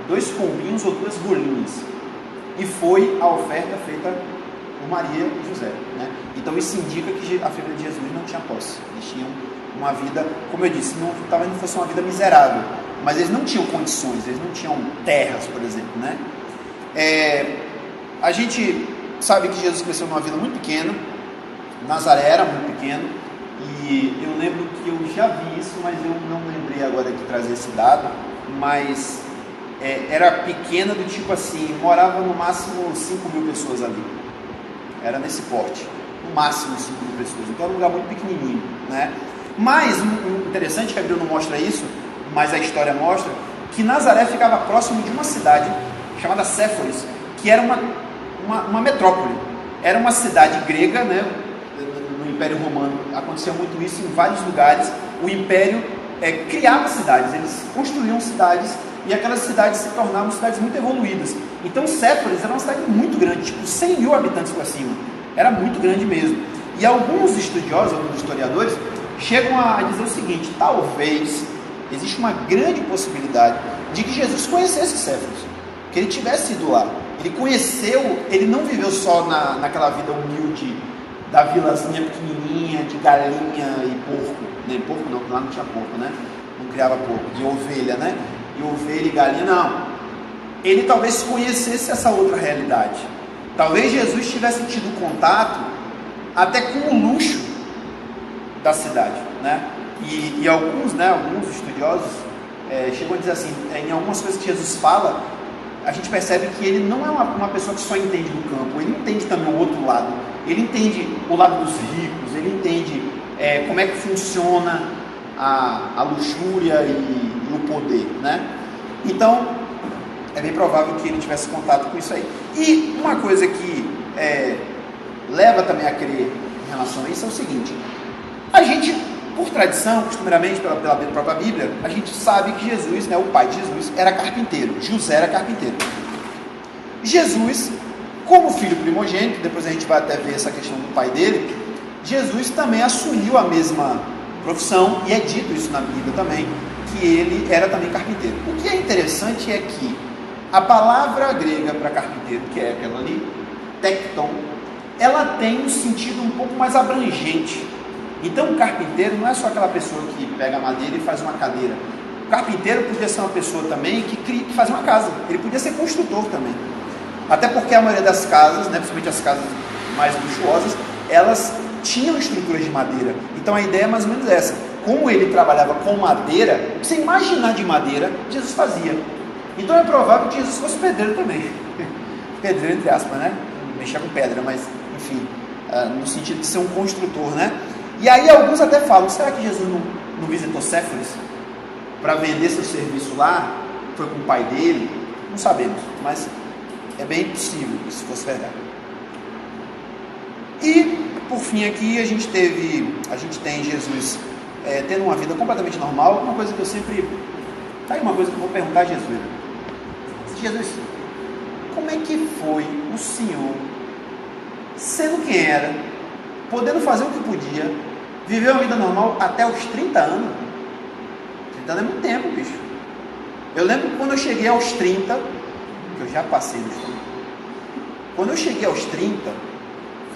2 pombinhos ou 2 rolinhas, e foi a oferta feita por Maria e José, né? Então isso indica que a família de Jesus não tinha posse, eles tinham uma vida, como eu disse, talvez não fosse uma vida miserável, mas eles não tinham condições, eles não tinham terras, por exemplo, né? A gente sabe que Jesus cresceu numa vila muito pequena, Nazaré era muito pequeno, e eu lembro que eu já vi isso, mas eu não lembrei agora de trazer esse dado, mas era pequena do tipo assim, morava no máximo 5.000 pessoas ali, era nesse porte, no máximo 5.000 pessoas, então era um lugar muito pequenininho, né? Mas o interessante é que a Bíblia não mostra isso, mas a história mostra que Nazaré ficava próximo de uma cidade chamada Séforis, que era uma metrópole, Era uma cidade grega, né? No Império Romano acontecia muito isso em vários lugares. O Império criava cidades, eles construíam cidades e aquelas cidades se tornavam cidades muito evoluídas. Então Séforis era uma cidade muito grande, tipo 100 mil habitantes para cima, era muito grande mesmo. E alguns estudiosos, alguns historiadores chegam a dizer o seguinte: talvez existe uma grande possibilidade de que Jesus conhecesse Séforis, que ele tivesse ido lá. Ele conheceu, ele não viveu só naquela vida humilde da vilazinha pequenininha de galinha e porco, nem porco não, lá não tinha porco, né? Não criava porco, de ovelha, né? E ovelha e galinha, não. Ele talvez conhecesse essa outra realidade. Talvez Jesus tivesse tido contato até com o luxo da cidade, né? E alguns estudiosos chegam a dizer assim, em algumas coisas que Jesus fala, a gente percebe que ele não é uma pessoa que só entende do campo, ele entende também o outro lado. Ele entende o lado dos ricos, ele entende como é que funciona a luxúria e o poder, né? Então, é bem provável que ele tivesse contato com isso aí. E uma coisa que leva também a crer em relação a isso é o seguinte: a gente, por tradição, costumeiramente, pela própria Bíblia, a gente sabe que Jesus, né, o pai de Jesus, era carpinteiro. José era carpinteiro. Jesus, como filho primogênito, depois a gente vai até ver essa questão do pai dele, Jesus também assumiu a mesma profissão, e é dito isso na Bíblia também, que ele era também carpinteiro. O que é interessante é que a palavra grega para carpinteiro, que é aquela ali, tecton, ela tem um sentido um pouco mais abrangente. Então o carpinteiro não é só aquela pessoa que pega madeira e faz uma cadeira. O carpinteiro podia ser uma pessoa também que faz uma casa. Ele podia ser construtor também. Até porque a maioria das casas, né, principalmente as casas mais luxuosas, elas tinham estruturas de madeira. Então a ideia é mais ou menos essa. Como ele trabalhava com madeira, você imaginar de madeira, Jesus fazia. Então é provável que Jesus fosse pedreiro também. Pedreiro entre aspas, né? Mexer com pedra, mas enfim, no sentido de ser um construtor, né? E aí alguns até falam: será que Jesus não visitou Séforis para vender seu serviço lá? Foi com o pai dele? Não sabemos, mas é bem possível que isso fosse verdade. E por fim aqui a gente tem Jesus tendo uma vida completamente normal. Uma coisa que eu sempre, tá aí uma coisa que eu vou perguntar a Jesus: Jesus, como é que foi o Senhor, sendo quem era, podendo fazer o que podia, viver uma vida normal até os 30 anos? 30 anos é muito tempo, bicho. Eu lembro quando eu cheguei aos 30, que eu já passei dos 30. Quando eu cheguei aos 30,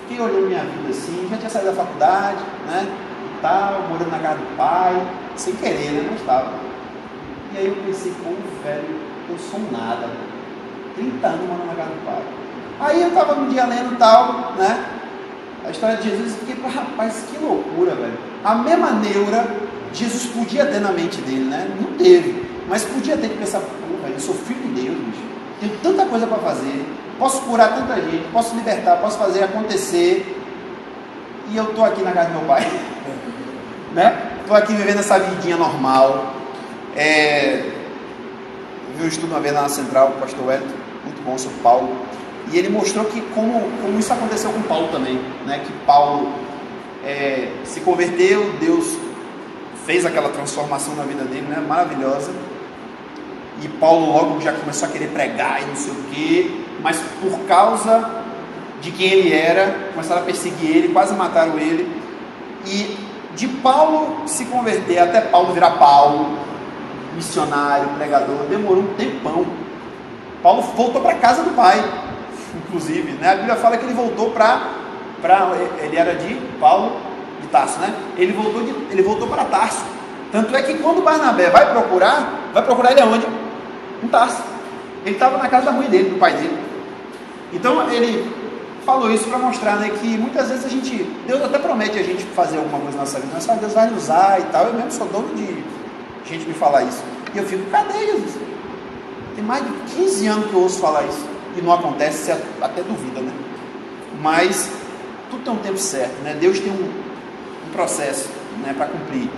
fiquei olhando minha vida assim, já tinha saído da faculdade, né? Tal, morando na casa do pai, sem querer, né? Não estava. E aí eu pensei: pô, velho, eu sou nada. 30 anos morando na casa do pai. Aí eu estava um dia lendo tal, né? A história de Jesus, e fiquei: rapaz, que loucura, velho. A mesma neura Jesus podia ter na mente dele, né? Não teve, mas podia ter que pensar: pô, velho, eu sou filho de Deus, bicho. Tenho tanta coisa para fazer, posso curar tanta gente, posso libertar, posso fazer acontecer, e eu estou aqui na casa do meu pai, né? Estou aqui vivendo essa vidinha normal. Eu estudo uma vez lá na Central, o pastor Wellington, muito bom, sobre Paulo, e ele mostrou que como isso aconteceu com Paulo também, né? Que Paulo se converteu, Deus fez aquela transformação na vida dele, né? Maravilhosa, e Paulo logo já começou a querer pregar e não sei o quê, mas por causa de quem ele era, começaram a perseguir ele, quase mataram ele, e de Paulo se converter até Paulo virar Paulo, missionário, pregador, demorou um tempão. Paulo voltou para a casa do pai, inclusive, né? A Bíblia fala que ele voltou ele era de Paulo de Tarso, né? Ele voltou para Tarso. Tanto é que quando Barnabé vai procurar ele aonde? Em Tarso. Ele estava na casa da mãe dele, do pai dele. Então ele falou isso para mostrar, né, que muitas vezes Deus até promete a gente fazer alguma coisa na nossa vida, mas Deus vai nos usar e tal. Eu mesmo sou dono de gente me falar isso, e eu fico: cadê Jesus? Tem mais de 15 anos que eu ouço falar isso e não acontece, você até duvida, né? Mas tudo tem um tempo certo, né? Deus tem um processo, né, para cumprir.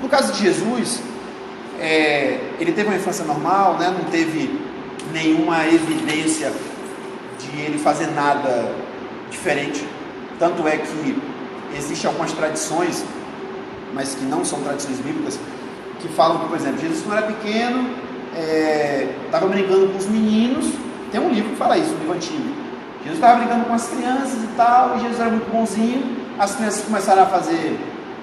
No caso de Jesus, ele teve uma infância normal, né? Não teve nenhuma evidência de ele fazer nada diferente. Tanto é que existem algumas tradições, mas que não são tradições bíblicas, que falam que, por exemplo, Jesus quando era pequeno, estava brincando com os meninos. Tem um livro que fala isso, um livro antigo. Jesus estava brincando com as crianças e tal, e Jesus era muito bonzinho. As crianças começaram a fazer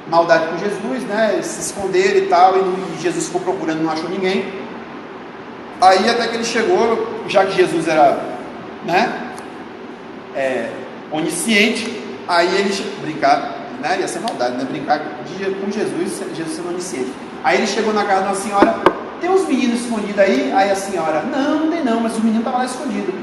maldade com Jesus, né? Se esconderam e tal, e Jesus ficou procurando, não achou ninguém. Aí até que ele chegou, já que Jesus era, né, onisciente, aí ele brincar, né? Ia ser maldade, né? Brincar com Jesus sendo onisciente. Aí ele chegou na casa de uma senhora: tem uns meninos escondidos aí? Aí a senhora: não tem não, mas os meninos estavam lá escondidos.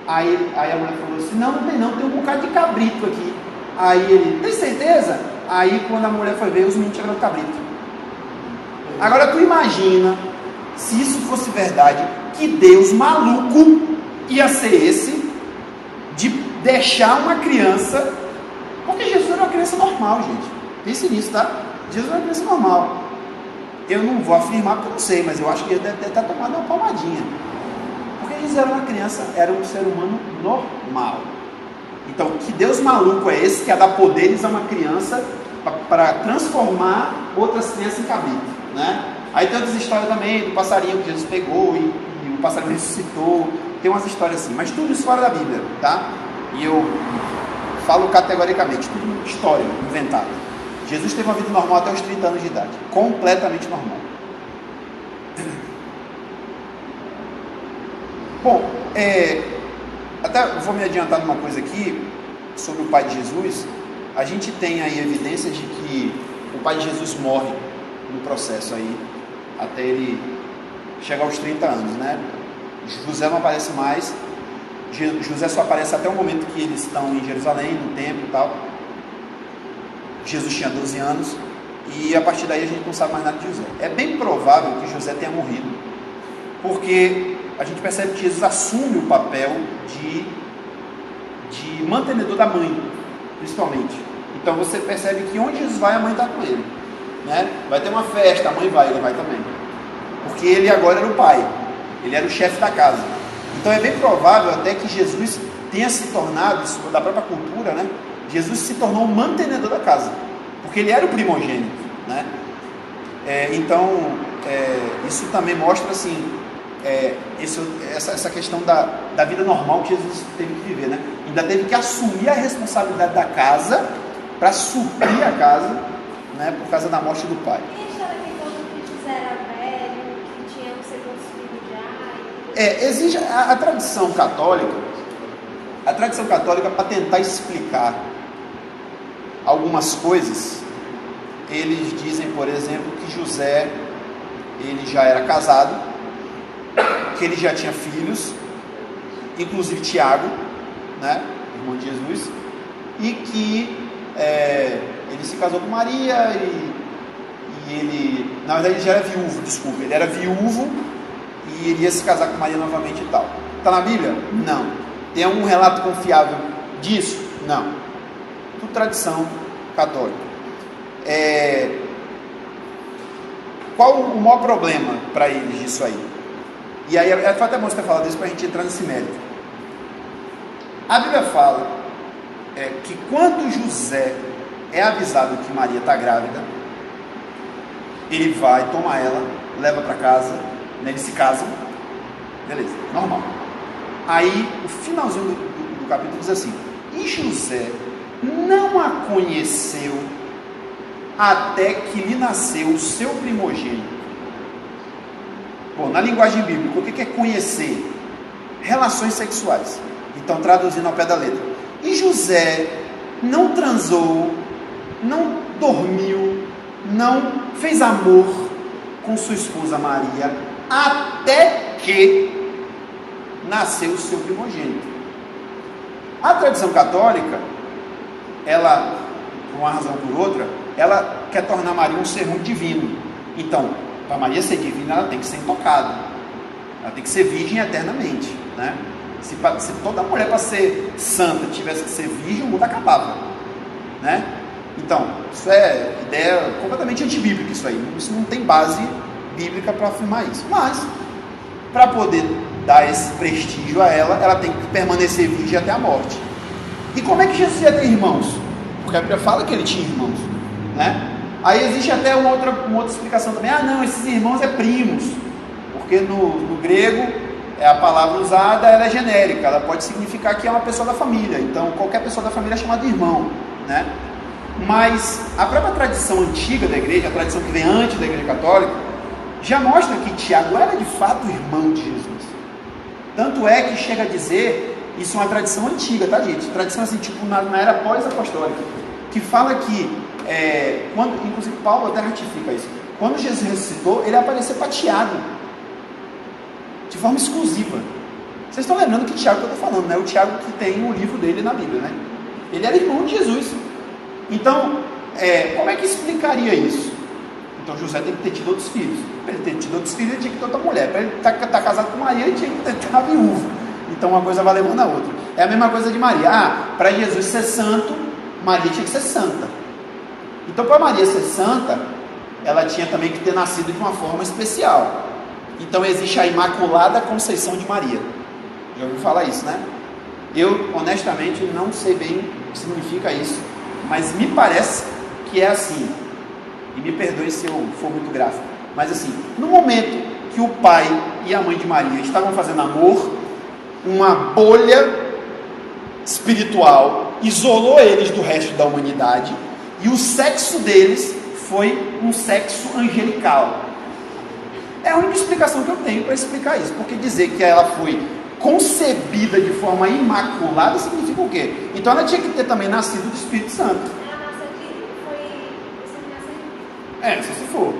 Aí a mulher falou assim: não tem não, tem um bocado de cabrito aqui. Aí ele: tem certeza? Aí quando a mulher foi ver, os meninos tinham cabrito. Agora tu imagina, se isso fosse verdade, que Deus maluco ia ser esse, de deixar uma criança, porque Jesus era uma criança normal, gente. Pense nisso, tá? Jesus era uma criança normal. Eu não vou afirmar porque eu não sei, mas eu acho que ele deve ter tomado uma palmadinha. Porque Jesus era uma criança, era um ser humano normal. Então, que Deus maluco é esse que ia dar poderes a uma criança para transformar outras crianças em cabrito, né? Aí tem outras histórias também do passarinho que Jesus pegou e o passarinho ressuscitou. Tem umas histórias assim, mas tudo isso fora da Bíblia, tá? E eu falo categoricamente, tudo história inventada. Jesus teve uma vida normal até os 30 anos de idade, completamente normal. Bom, até vou me adiantar numa coisa aqui sobre o pai de Jesus. A gente tem aí evidências de que o pai de Jesus morre no processo aí, até ele chegar aos 30 anos, né? José não aparece mais. José só aparece até o momento que eles estão em Jerusalém, no templo e tal. Jesus tinha 12 anos, e a partir daí a gente não sabe mais nada de José. É bem provável que José tenha morrido, porque a gente percebe que Jesus assume o papel de mantenedor da mãe, principalmente. Então você percebe que onde Jesus vai, a mãe está com ele, né? Vai ter uma festa, a mãe vai, ele vai também, porque ele agora era o pai, ele era o chefe da casa. Então é bem provável até que Jesus tenha se tornado, isso da própria cultura, né? Jesus se tornou um mantenedor da casa, porque ele era o primogênito, né? Então isso também mostra assim, essa questão da vida normal que Jesus teve que viver, né? Ainda teve que assumir a responsabilidade da casa para suprir a casa, né? Por causa da morte do pai. E a história que conta que José era velho, que tinha não sei quantos filhos já? Exige a tradição católica. A tradição católica, para tentar explicar algumas coisas, eles dizem, por exemplo, que José ele já era casado, que ele já tinha filhos, inclusive Tiago, né, irmão de Jesus, e que ele se casou com Maria e ele, na verdade, ele já era viúvo, desculpa, ele era viúvo e iria se casar com Maria novamente e tal. Está na Bíblia? Não. Tem algum relato confiável disso? Não. Tudo tradição católica. Qual o maior problema para eles disso aí? E aí foi até bom você ter falado isso para a gente entrar nesse mérito. A Bíblia fala que quando José é avisado que Maria está grávida, ele vai, toma ela, leva para casa, né, eles se casam, beleza, normal. Aí o finalzinho do capítulo diz assim: e José não a conheceu até que lhe nasceu o seu primogênito. Bom, na linguagem bíblica, o que é conhecer? Relações sexuais. Então, traduzindo ao pé da letra. E José não transou, não dormiu, não fez amor com sua esposa Maria, até que nasceu o seu primogênito. A tradição católica, ela, por uma razão ou por outra, ela quer tornar Maria um ser muito divino. Então, para Maria ser divina, ela tem que ser intocada, ela tem que ser virgem eternamente, né? Se toda mulher para ser santa tivesse que ser virgem, o mundo acabava, né? Então, isso é ideia completamente antibíblica, isso não tem base bíblica para afirmar isso. Mas, para poder dar esse prestígio a ela, ela tem que permanecer virgem até a morte. E como é que Jesus ia ter irmãos? Porque a Bíblia fala que ele tinha irmãos, né? Aí existe até uma outra explicação também. Ah, não, esses irmãos é primos, porque no grego a palavra usada ela é genérica, ela pode significar que é uma pessoa da família. Então qualquer pessoa da família é chamada de irmão, né? Mas a própria tradição antiga da igreja, a tradição que vem antes da igreja católica, já mostra que Tiago era de fato irmão de Jesus. Tanto é que chega a dizer, isso é uma tradição antiga, tá, gente? Tradição assim, tipo na era pós-apostólica, que fala que inclusive Paulo até ratifica isso, quando Jesus ressuscitou, ele apareceu para Tiago de forma exclusiva. Vocês estão lembrando que Tiago que eu estou falando, né? O Tiago que tem o livro dele na Bíblia, né? Ele era irmão de Jesus. Então, como é que explicaria isso? Então José tem que ter tido outros filhos. Para ele ter tido outros filhos, ele tinha que ter outra mulher. Para ele estar casado com Maria, ele tinha que estar viúvo. Então uma coisa vai levando a outra. É a mesma coisa de Maria. Para Jesus ser santo, Maria tinha que ser santa. Então para Maria ser santa, ela tinha também que ter nascido de uma forma especial. Então existe a Imaculada Conceição de Maria. Já ouviu falar isso, né? Eu, honestamente, não sei bem o que significa isso, mas me parece que é assim. E me perdoe se eu for muito gráfico, mas assim, no momento que o pai e a mãe de Maria estavam fazendo amor, uma bolha espiritual isolou eles do resto da humanidade, e o sexo deles foi um sexo angelical. É a única explicação que eu tenho para explicar isso, porque dizer que ela foi concebida de forma imaculada significa o quê? Então ela tinha que ter também nascido do Espírito Santo. Se for.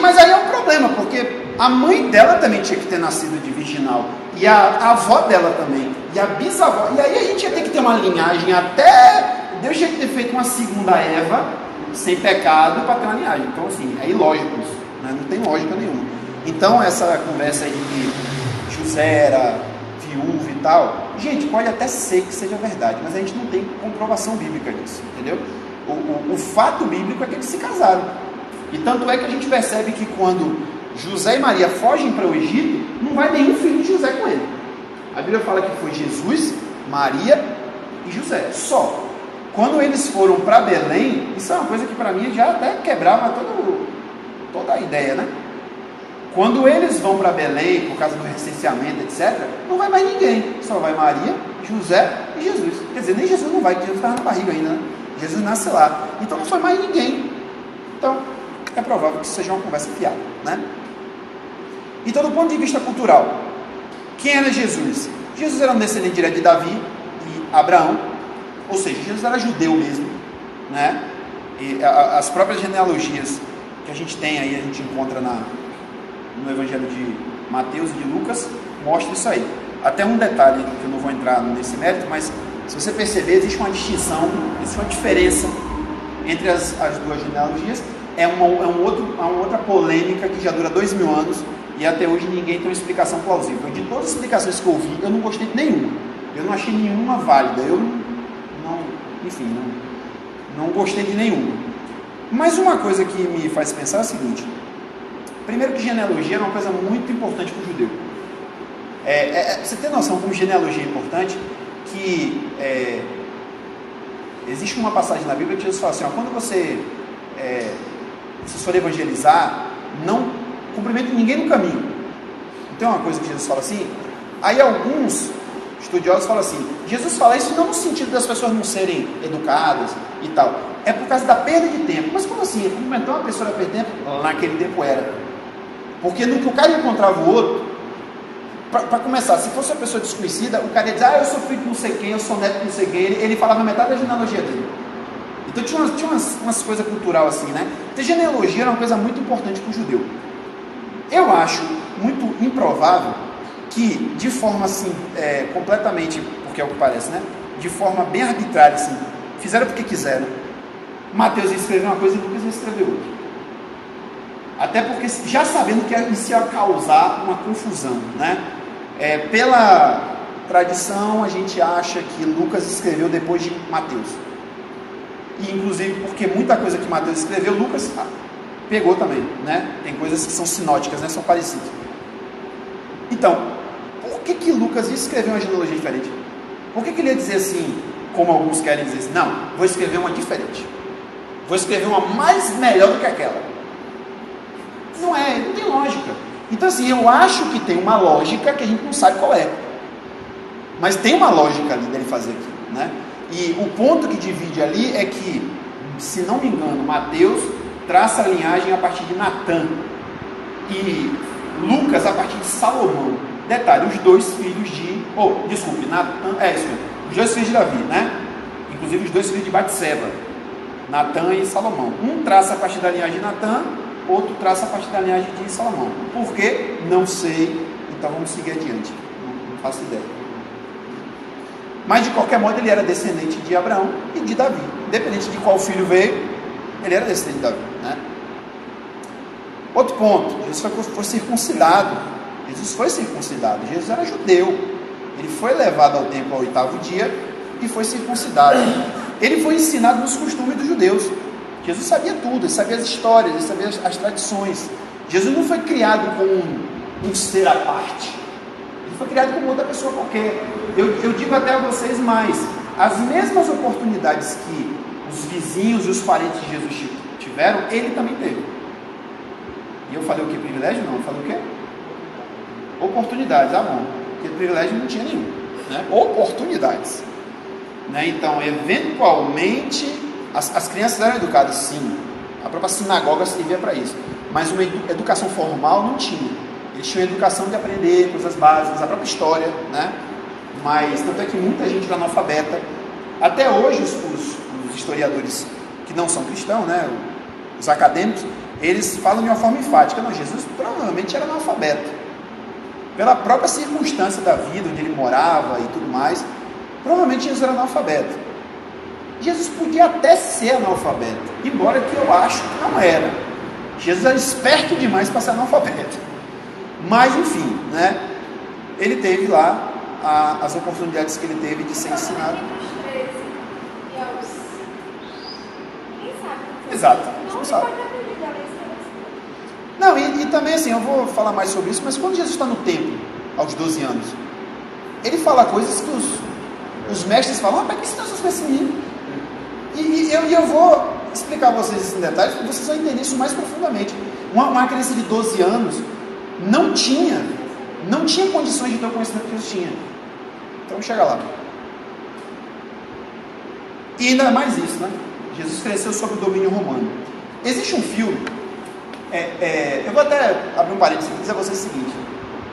Mas aí é um problema, porque a mãe dela também tinha que ter nascido de virginal, e a avó dela também, e a bisavó, e aí a gente ia ter que ter uma linhagem até Deus tinha que ter feito uma segunda Eva sem pecado para ter uma linhagem. Então assim, é ilógico isso, né? Não tem lógica nenhuma. Então essa conversa aí de que José era viúvo e tal, gente, pode até ser que seja verdade, mas a gente não tem comprovação bíblica disso, entendeu? O fato bíblico é que eles se casaram. E tanto é que a gente percebe que quando José e Maria fogem para o Egito, não vai nenhum filho de José com ele. A Bíblia fala que foi Jesus, Maria e José, só. Quando eles foram para Belém, isso é uma coisa que para mim já até quebrava toda a ideia, né? Quando eles vão para Belém, por causa do recenseamento, etc., não vai mais ninguém, só vai Maria, José e Jesus. Quer dizer, nem Jesus não vai, porque Jesus estava na barriga ainda, né? Jesus nasce lá, então não foi mais ninguém. Então é provável que isso seja uma conversa fiada, né? Então, do ponto de vista cultural, quem era Jesus? Jesus era um descendente direto de Davi e Abraão, ou seja, Jesus era judeu mesmo, né? E as próprias genealogias que a gente tem aí, a gente encontra no Evangelho de Mateus e de Lucas, mostra isso aí. Até um detalhe que eu não vou entrar nesse mérito, mas se você perceber, existe uma distinção, existe uma diferença entre as duas genealogias. É uma outra polêmica que já dura 2000 anos e até hoje ninguém tem uma explicação plausível. De todas as explicações que eu ouvi, eu não gostei de nenhuma. Eu não achei nenhuma válida. Eu não gostei de nenhuma. Mas uma coisa que me faz pensar é o seguinte: primeiro que genealogia é uma coisa muito importante para o judeu. Você tem noção como genealogia é importante? Que existe uma passagem na Bíblia que Jesus fala assim, quando você for evangelizar, não cumprimente ninguém no caminho. Então é uma coisa que Jesus fala assim. Aí alguns estudiosos falam assim, Jesus fala isso não no sentido das pessoas não serem educadas e tal, é por causa da perda de tempo. Mas como assim? Cumprimentar uma pessoa para perder tempo? Naquele tempo era. Porque no que o cara encontrava o outro, para começar, se fosse uma pessoa desconhecida, o cara ia dizer, eu sou filho de não sei quem, eu sou neto de não sei quem, ele falava metade da genealogia dele. Então tinha umas coisas cultural assim, né? Então genealogia era uma coisa muito importante para o judeu. Eu acho muito improvável que, de forma assim, completamente, porque é o que parece, né? De forma bem arbitrária, assim, fizeram porque quiseram. Mateus ia escrever uma coisa e Lucas ia escrever outra. Até porque, já sabendo que isso ia causar uma confusão, né? Pela tradição, a gente acha que Lucas escreveu depois de Mateus. E, inclusive, porque muita coisa que Mateus escreveu, Lucas pegou também, né? Tem coisas que são sinóticas, né? São parecidas. Então, por que Lucas escreveu uma genealogia diferente? Por que ele ia dizer assim, como alguns querem dizer assim, não, vou escrever uma diferente, vou escrever uma mais melhor do que aquela? Não tem lógica. Então assim, eu acho que tem uma lógica que a gente não sabe qual é, mas tem uma lógica ali dele fazer aquilo, né? E o ponto que divide ali é que, se não me engano, Mateus traça a linhagem a partir de Natã e Lucas a partir de Salomão. Detalhe, os dois filhos de... Natã, isso mesmo, os dois filhos de Davi, né? Inclusive os dois filhos de Batseba, Natã e Salomão. Um traça a partir da linhagem de Natã, outro traça a partir da linhagem de Salomão. Por quê? Não sei, então vamos seguir adiante. Não faço ideia. Mas de qualquer modo ele era descendente de Abraão e de Davi. Independente de qual filho veio, ele era descendente de Davi, né? Outro ponto, Jesus foi circuncidado. Jesus foi circuncidado. Jesus era judeu. Ele foi levado ao templo ao 8º dia e foi circuncidado. Ele foi ensinado nos costumes dos judeus. Jesus sabia tudo, ele sabia as histórias, ele sabia as tradições. Jesus não foi criado como um ser à parte. Ele foi criado como outra pessoa qualquer. Eu digo até a vocês mais, as mesmas oportunidades que os vizinhos e os parentes de Jesus tiveram, ele também teve. E eu falei o que? Privilégio? Não, eu falei o quê? Oportunidades, bom, porque privilégio não tinha nenhum, né? Oportunidades, né? Então, eventualmente, as crianças eram educadas, sim, a própria sinagoga servia para isso, mas uma educação formal não tinha. Eles tinham a educação de aprender coisas básicas, a própria história, né? Mas tanto é que muita gente era analfabeta. Até hoje os historiadores que não são cristãos, né, os acadêmicos, eles falam de uma forma enfática, não, Jesus provavelmente era analfabeto. Pela própria circunstância da vida, onde ele morava e tudo mais, provavelmente Jesus era analfabeto. Jesus podia até ser analfabeto, embora que eu acho que não era. Jesus era esperto demais para ser analfabeto. Mas, enfim, né, ele teve lá as oportunidades que ele teve de ser ensinado. Exato, não sabe. Não, e também assim, eu vou falar mais sobre isso, mas quando Jesus está no templo, aos 12 anos, ele fala coisas que os mestres falam, para que ensinar essas coisas assim? E eu vou explicar a vocês esses detalhes, para vocês vão entender isso mais profundamente. Uma criança de 12 anos não tinha condições de ter o conhecimento que Jesus tinha. Então chega lá. E ainda mais isso, né? Jesus cresceu sob o domínio romano. Existe um filme, eu vou até abrir um parênteses e dizer a vocês o seguinte: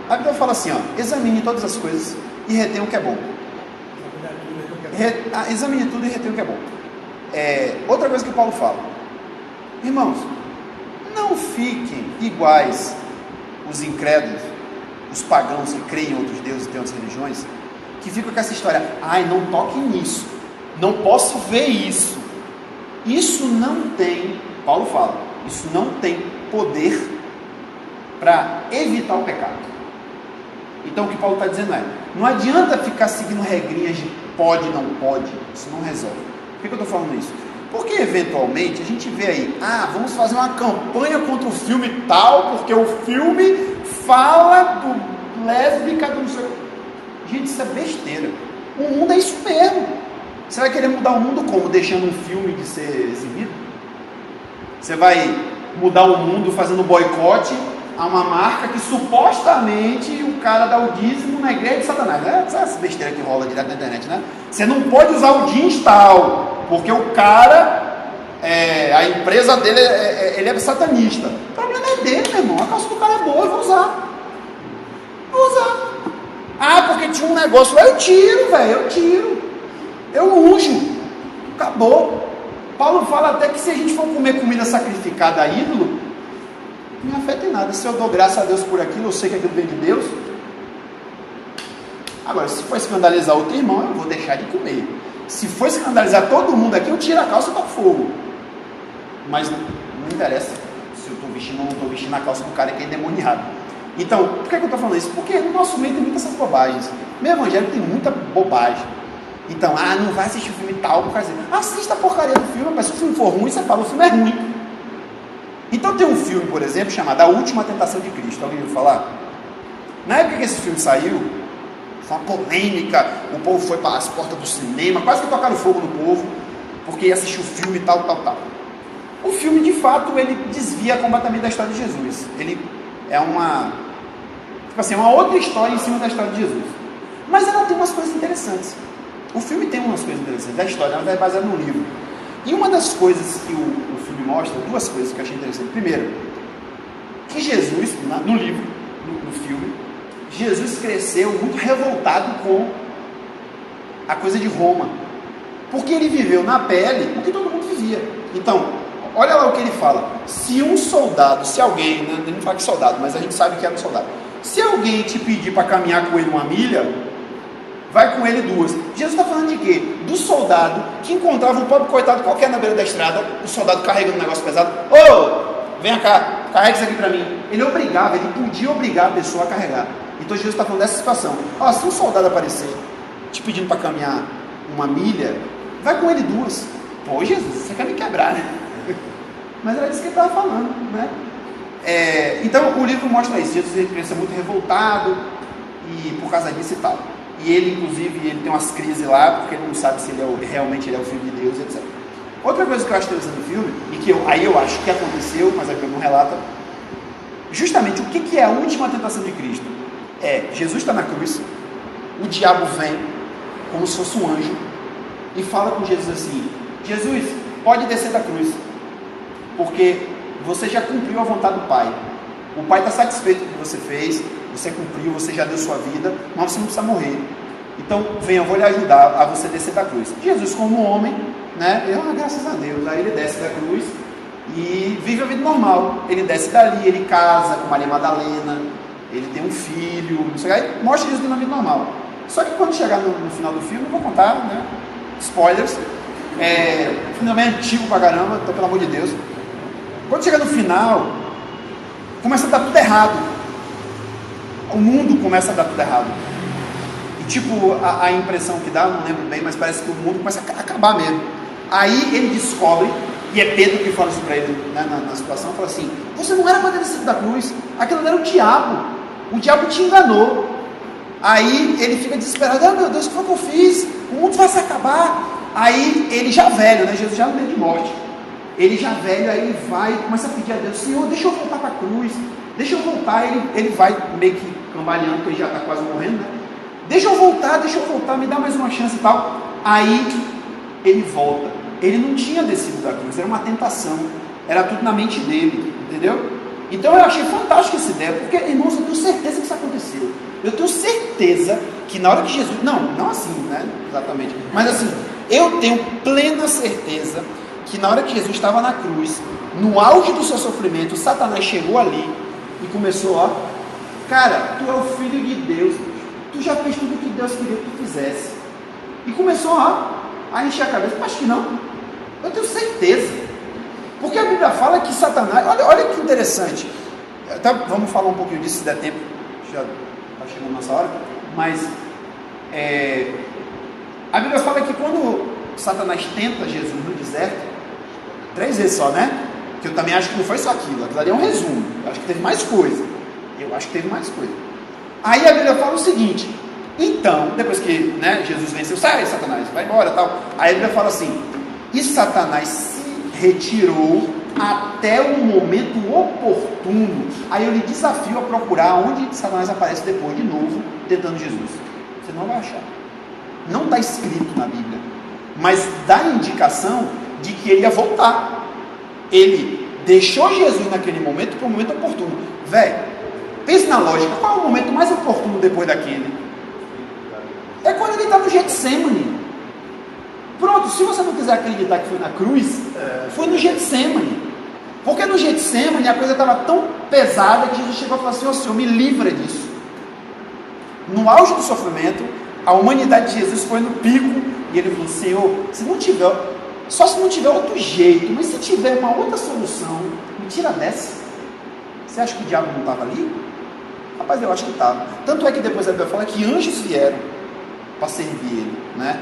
a Bíblia fala assim, examine todas as coisas e retenha o que é bom. Examine tudo e retenha o que é bom. Outra coisa que Paulo fala, irmãos, não fiquem iguais os incrédulos, os pagãos que creem em outros deuses e têm outras religiões, que ficam com essa história, não toquem nisso, não posso ver isso. Isso não tem, Paulo fala, isso não tem poder para evitar o pecado. Então o que Paulo está dizendo não adianta ficar seguindo regrinhas de pode, não pode, isso não resolve. Por que eu estou falando isso? Porque eventualmente a gente vê aí, vamos fazer uma campanha contra o filme tal, porque o filme fala do lésbica, do não sei. Gente, isso é besteira. O mundo é isso mesmo. Você vai querer mudar o mundo como? Deixando um filme de ser exibido? Você vai mudar o mundo fazendo boicote a uma marca que supostamente o cara dá o dízimo na igreja de Satanás. Sabe essa besteira que rola direto na internet, né? Você não pode usar o jeans tal, porque o cara, a empresa dele, ele é satanista. O problema é dele, meu irmão. A calça do cara é boa, eu vou usar. Porque tinha um negócio lá, eu tiro, velho, eu unjo, acabou. Paulo fala até que se a gente for comer comida sacrificada a ídolo, não me afeta em nada. Se eu dou graça a Deus por aquilo, eu sei que aquilo vem de Deus. Agora, se for escandalizar outro irmão, eu vou deixar de comer. Se for escandalizar todo mundo aqui, eu tiro a calça e toco fogo. Mas não interessa se eu estou vestindo ou não estou vestindo a calça do cara que é endemoniado. Então, por que eu estou falando isso? Porque no nosso meio tem muitas essas bobagens. Meu evangelho tem muita bobagem. Então, não vai assistir o filme tal por causa disso. Assista a porcaria do filme, mas se o filme for ruim, você fala, o filme é ruim. Então tem um filme, por exemplo, chamado A Última Tentação de Cristo. Alguém ouviu falar? Na época que esse filme saiu, Foi uma polêmica, o povo foi para as portas do cinema, quase que tocaram fogo no povo, porque ia assistir o filme e tal. O filme, de fato, ele desvia completamente da história de Jesus. Ele é uma outra história em cima da história de Jesus. Mas ela tem umas coisas interessantes. O filme tem umas coisas interessantes. A história ela é baseada no livro. E uma das coisas que o filme mostra, duas coisas que eu achei interessante. Primeiro, que Jesus, no livro, no filme, Jesus cresceu muito revoltado com a coisa de Roma. Porque ele viveu na pele o que todo mundo vivia. Então, olha lá o que ele fala. Se um soldado, se alguém, né, ele não fala que soldado, mas a gente sabe que era um soldado. Se alguém te pedir para caminhar com ele 1 milha, vai com ele 2. Jesus está falando de quê? Do soldado que encontrava um pobre coitado qualquer na beira da estrada, o soldado carregando um negócio pesado. Ô, vem cá, carrega isso aqui para mim. Ele podia obrigar a pessoa a carregar. Então Jesus está falando dessa situação. Se um soldado aparecer te pedindo para caminhar 1 milha, vai com ele 2. Pô, Jesus, você quer me quebrar, né? Mas era isso que ele estava falando, né? Então o livro mostra isso. Jesus cresceu muito revoltado e por causa disso e tal. E ele, inclusive, ele tem umas crises lá, porque ele não sabe se realmente ele é o Filho de Deus, etc. Outra coisa que eu acho interessante no filme, e que eu acho que aconteceu, mas a Bíblia não relata, justamente o que é a última tentação de Cristo? Jesus está na cruz, o diabo vem, como se fosse um anjo, e fala com Jesus assim: Jesus, pode descer da cruz, porque você já cumpriu a vontade do Pai. O Pai está satisfeito com o que você fez, você cumpriu, você já deu sua vida, mas você não precisa morrer. Então, venha, eu vou lhe ajudar a você descer da cruz. Jesus, como homem, né? Graças a Deus. Aí ele desce da cruz e vive a vida normal. Ele desce dali, ele casa com Maria Madalena, ele tem um filho, não sei, aí mostra Jesus na vida normal. Só que quando chegar no final do filme, não vou contar, né? Spoilers. O filme é antigo pra caramba, então pelo amor de Deus. Quando chega no final, começa a dar tudo errado. O mundo começa a dar tudo errado. E tipo, a impressão que dá, eu não lembro bem, mas parece que o mundo começa a acabar mesmo. Aí ele descobre, e é Pedro que fala isso para ele, né, na situação, fala assim: você não era para ter descido da cruz, aquilo era o diabo te enganou. Aí ele fica desesperado: meu Deus, o que foi que eu fiz? O mundo vai se acabar. Aí ele já velho, né, Jesus já no meio de morte, ele já velho, aí ele vai, começa a pedir a Deus: Senhor, deixa eu voltar para a cruz, deixa eu voltar. Ele vai meio que cambaleando, porque ele já está quase morrendo, né? Deixa eu voltar, me dá mais uma chance e tal. Aí ele volta. Ele não tinha descido da cruz, era uma tentação, era tudo na mente dele, entendeu? Então eu achei fantástica essa ideia, porque, irmãos, eu tenho certeza que isso aconteceu. Eu tenho certeza que na hora que Jesus, não assim, né, exatamente, mas assim, eu tenho plena certeza que na hora que Jesus estava na cruz, no auge do seu sofrimento, Satanás chegou ali e começou: cara, tu é o Filho de Deus, tu já fez tudo o que Deus queria que tu fizesse. E começou a encher a cabeça. Acho que não, eu tenho certeza, porque a Bíblia fala que Satanás, olha que interessante, até vamos falar um pouquinho disso se der tempo, já está chegando a nossa hora, mas a Bíblia fala que quando Satanás tenta Jesus no deserto, 3 vezes só, né? Que eu também acho que não foi só aquilo ali é um resumo, eu acho que teve mais coisa. Aí a Bíblia fala o seguinte: então, depois que, né, Jesus venceu, sai Satanás, vai embora, tal. Aí a Bíblia fala assim: e Satanás se retirou até o momento oportuno. Aí eu lhe desafio a procurar onde Satanás aparece depois de novo, tentando Jesus. Você não vai achar, não está escrito na Bíblia, mas dá indicação de que ele ia voltar. Ele deixou Jesus naquele momento para o momento oportuno. Velho, pense na lógica, qual é o momento mais oportuno depois daquele? É quando ele está no Getsemane. Pronto, se você não quiser acreditar que foi na cruz, foi no Getsemane. Porque no Getsemane a coisa estava tão pesada que Jesus chegou a falar assim: ó Senhor, me livra disso. No auge do sofrimento, a humanidade de Jesus foi no pico, e ele falou: Senhor, se não tiver, só se não tiver outro jeito, mas se tiver uma outra solução, me tira dessa. Você acha que o diabo não estava ali? Rapaz, eu acho que estava. Tanto é que depois a Bíblia fala que anjos vieram para servir ele, né?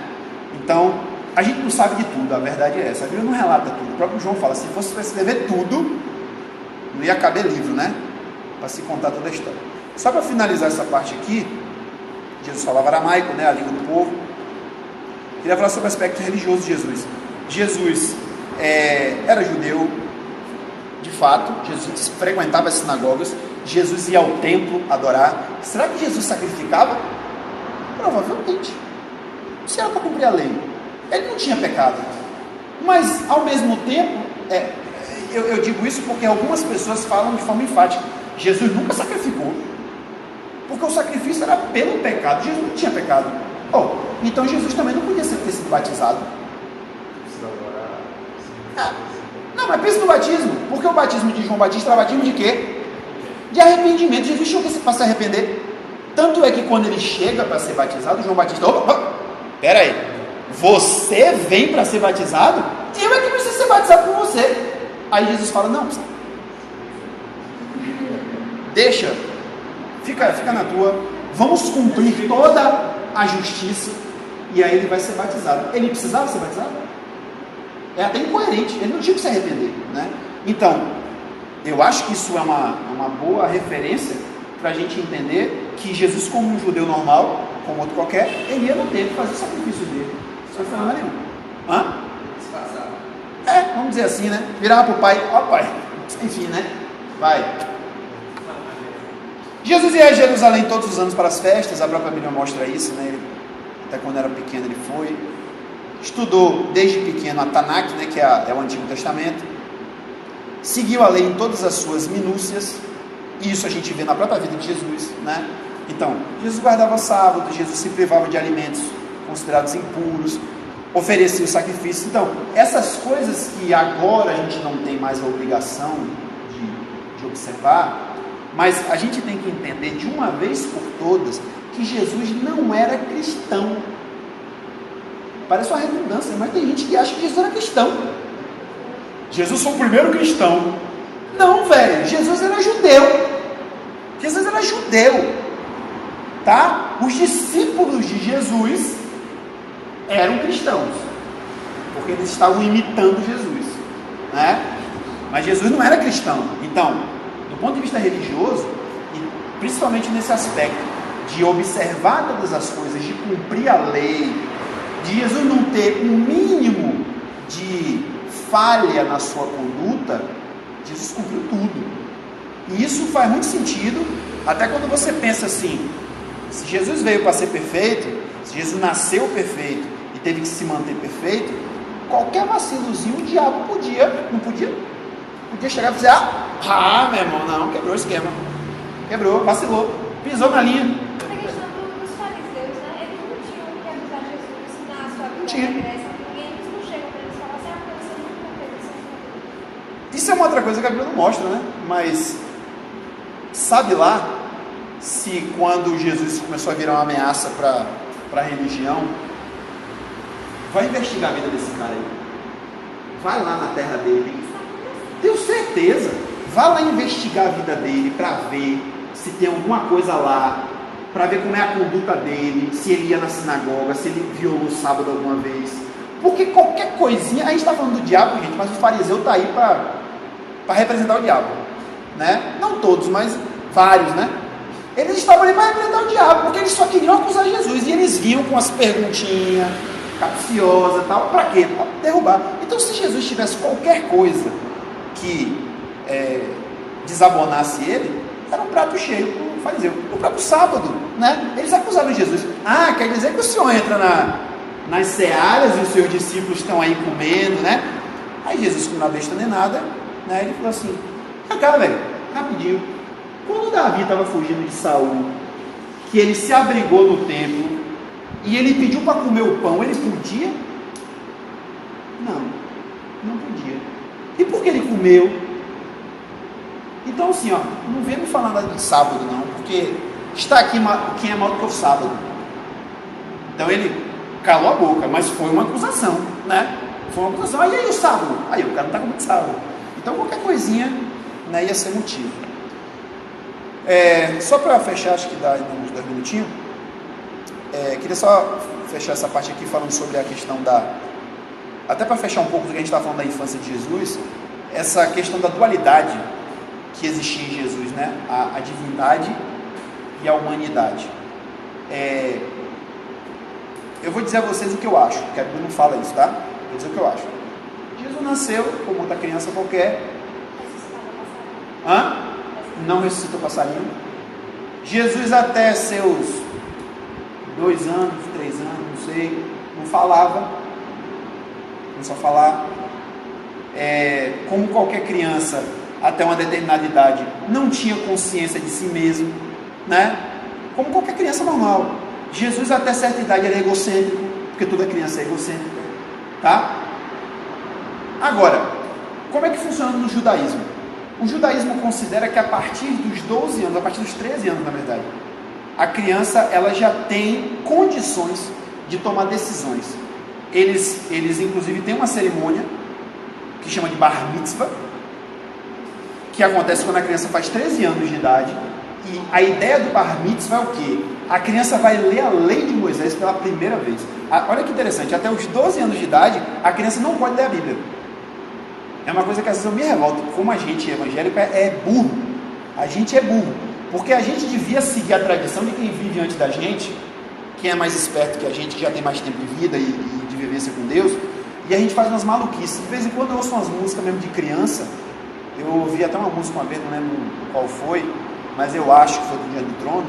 Então, a gente não sabe de tudo, a verdade é essa. A Bíblia não relata tudo. O próprio João fala: se fosse para escrever tudo, não ia caber livro, né? Para se contar toda a história. Só para finalizar essa parte aqui, Jesus falava aramaico, né, a língua do povo. Queria falar sobre o aspecto religioso de Jesus. Jesus era judeu, de fato. Jesus frequentava as sinagogas. Jesus ia ao templo adorar. Será que Jesus sacrificava? Provavelmente. Se era para cumprir a lei. Ele não tinha pecado. Mas, ao mesmo tempo, eu digo isso porque algumas pessoas falam de forma enfática: Jesus nunca sacrificou. Porque o sacrifício era pelo pecado. Jesus não tinha pecado. Então Jesus também não podia ter sido batizado. Não, mas pensa no batismo. Porque o batismo de João Batista era batismo de quê? De arrependimento. Jesus tinha que se arrepender. Tanto é que quando ele chega para ser batizado, João Batista: pera aí, você vem para ser batizado? Eu é que preciso ser batizado por você. Aí Jesus fala: não, deixa, fica na tua, vamos cumprir toda a justiça. E aí ele vai ser batizado. Ele precisava ser batizado? É até incoerente, ele não tinha que se arrepender, né? Então, eu acho que isso é uma boa referência para a gente entender que Jesus, como um judeu normal, como outro qualquer, ele ia no templo fazer o sacrifício dele, sem problema nenhum. Vamos dizer assim, né? Virava para o pai: ó pai, enfim, né? Vai. Jesus ia a Jerusalém todos os anos para as festas, a própria Bíblia mostra isso, né? Até quando era pequeno ele foi. Estudou desde pequeno a Tanakh, né? Que é o Antigo Testamento. Seguiu a lei em todas as suas minúcias. E isso a gente vê na própria vida de Jesus, né? Então, Jesus guardava sábado, Jesus se privava de alimentos considerados impuros, oferecia o sacrifício. Então, essas coisas que agora a gente não tem mais a obrigação de observar, mas a gente tem que entender de uma vez por todas que Jesus não era cristão. Parece uma redundância, mas tem gente que acha que Jesus era cristão. Jesus foi o primeiro cristão. Não, velho, Jesus era judeu. Jesus era judeu, tá? Os discípulos de Jesus eram cristãos, porque eles estavam imitando Jesus, né? Mas Jesus não era cristão. Então, do ponto de vista religioso, e principalmente nesse aspecto de observar todas as coisas, de cumprir a lei, de Jesus não ter um mínimo de falha na sua conduta, Jesus cumpriu tudo. E isso faz muito sentido, até quando você pensa assim: se Jesus veio para ser perfeito, se Jesus nasceu perfeito e teve que se manter perfeito, qualquer vacilozinho o diabo não podia chegar e dizer: meu irmão, não, quebrou o esquema, quebrou, vacilou, pisou na linha. A questão dos fariseus, né? Eles não tinham que avisar Jesus na sua vida. Não tinha. Eles não chegam para eles falar assim: você não fez isso. Isso é uma outra coisa que a Bíblia não mostra, né? Mas sabe lá se quando Jesus começou a virar uma ameaça para a religião, vai investigar a vida desse cara aí. Vai lá na terra dele. Tenho certeza. Vai lá investigar a vida dele para ver se tem alguma coisa lá, para ver como é a conduta dele, se ele ia na sinagoga, se ele violou o sábado alguma vez. Porque qualquer coisinha, a gente está falando do diabo, gente, mas o fariseu está aí para representar o diabo, né? Não todos, mas vários, né? Eles estavam ali para representar o diabo, porque eles só queriam acusar Jesus, e eles vinham com as perguntinhas capciosas e tal, para quê? Para derrubar. Então, se Jesus tivesse qualquer coisa que desabonasse ele, era um prato cheio para o fariseu. No próprio sábado, né? Eles acusaram Jesus: quer dizer que o senhor entra nas searas e os seus discípulos estão aí comendo, né? Aí Jesus, que não é besta nem nada, né? Ele falou assim: cara, velho, rapidinho, quando Davi estava fugindo de Saul, que ele se abrigou no templo e ele pediu para comer o pão, ele podia? Não podia. E por que ele comeu? Então assim, não vem me falar nada de sábado não, porque está aqui quem é maior do que o sábado. Então ele calou a boca, mas foi uma acusação, né? Foi uma acusação. Aí o sábado? Aí o cara não está comendo sábado. Então qualquer coisinha, né, ia ser motivo. Só para fechar, acho que dá uns 2 minutinhos, queria só fechar essa parte aqui falando sobre a questão até para fechar um pouco do que a gente está falando da infância de Jesus, essa questão da dualidade que existia em Jesus, né? A divindade e a humanidade. Eu vou dizer a vocês o que eu acho, porque a Bíblia não fala isso, tá? Vou dizer o que eu acho. Jesus nasceu como outra criança qualquer. Não ressuscitou passarinho. Jesus até seus 2 anos, 3 anos, não sei, não falava. Começou a falar. Como qualquer criança, até uma determinada idade, não tinha consciência de si mesmo, né? Como qualquer criança normal. Jesus até certa idade era egocêntrico, porque toda criança é egocêntrica, tá? Agora, como é que funciona no judaísmo? O judaísmo considera que a partir dos 12 anos, a partir dos 13 anos na verdade, a criança ela já tem condições de tomar decisões. Eles inclusive têm uma cerimônia que chama de bar mitzvah, que acontece quando a criança faz 13 anos de idade. E a ideia do bar mitzvah é o quê? A criança vai ler a lei de Moisés pela primeira vez. Olha que interessante, até os 12 anos de idade, a criança não pode ler a Bíblia. É uma coisa que às vezes eu me revolto, como a gente evangélico é burro. A gente é burro, porque a gente devia seguir a tradição de quem vive antes da gente, quem é mais esperto que a gente, que já tem mais tempo de vida e de vivência com Deus, e a gente faz umas maluquices. De vez em quando eu ouço umas músicas mesmo de criança. Eu ouvi até uma música uma vez, não lembro qual foi, mas eu acho que foi do Dia do Trono.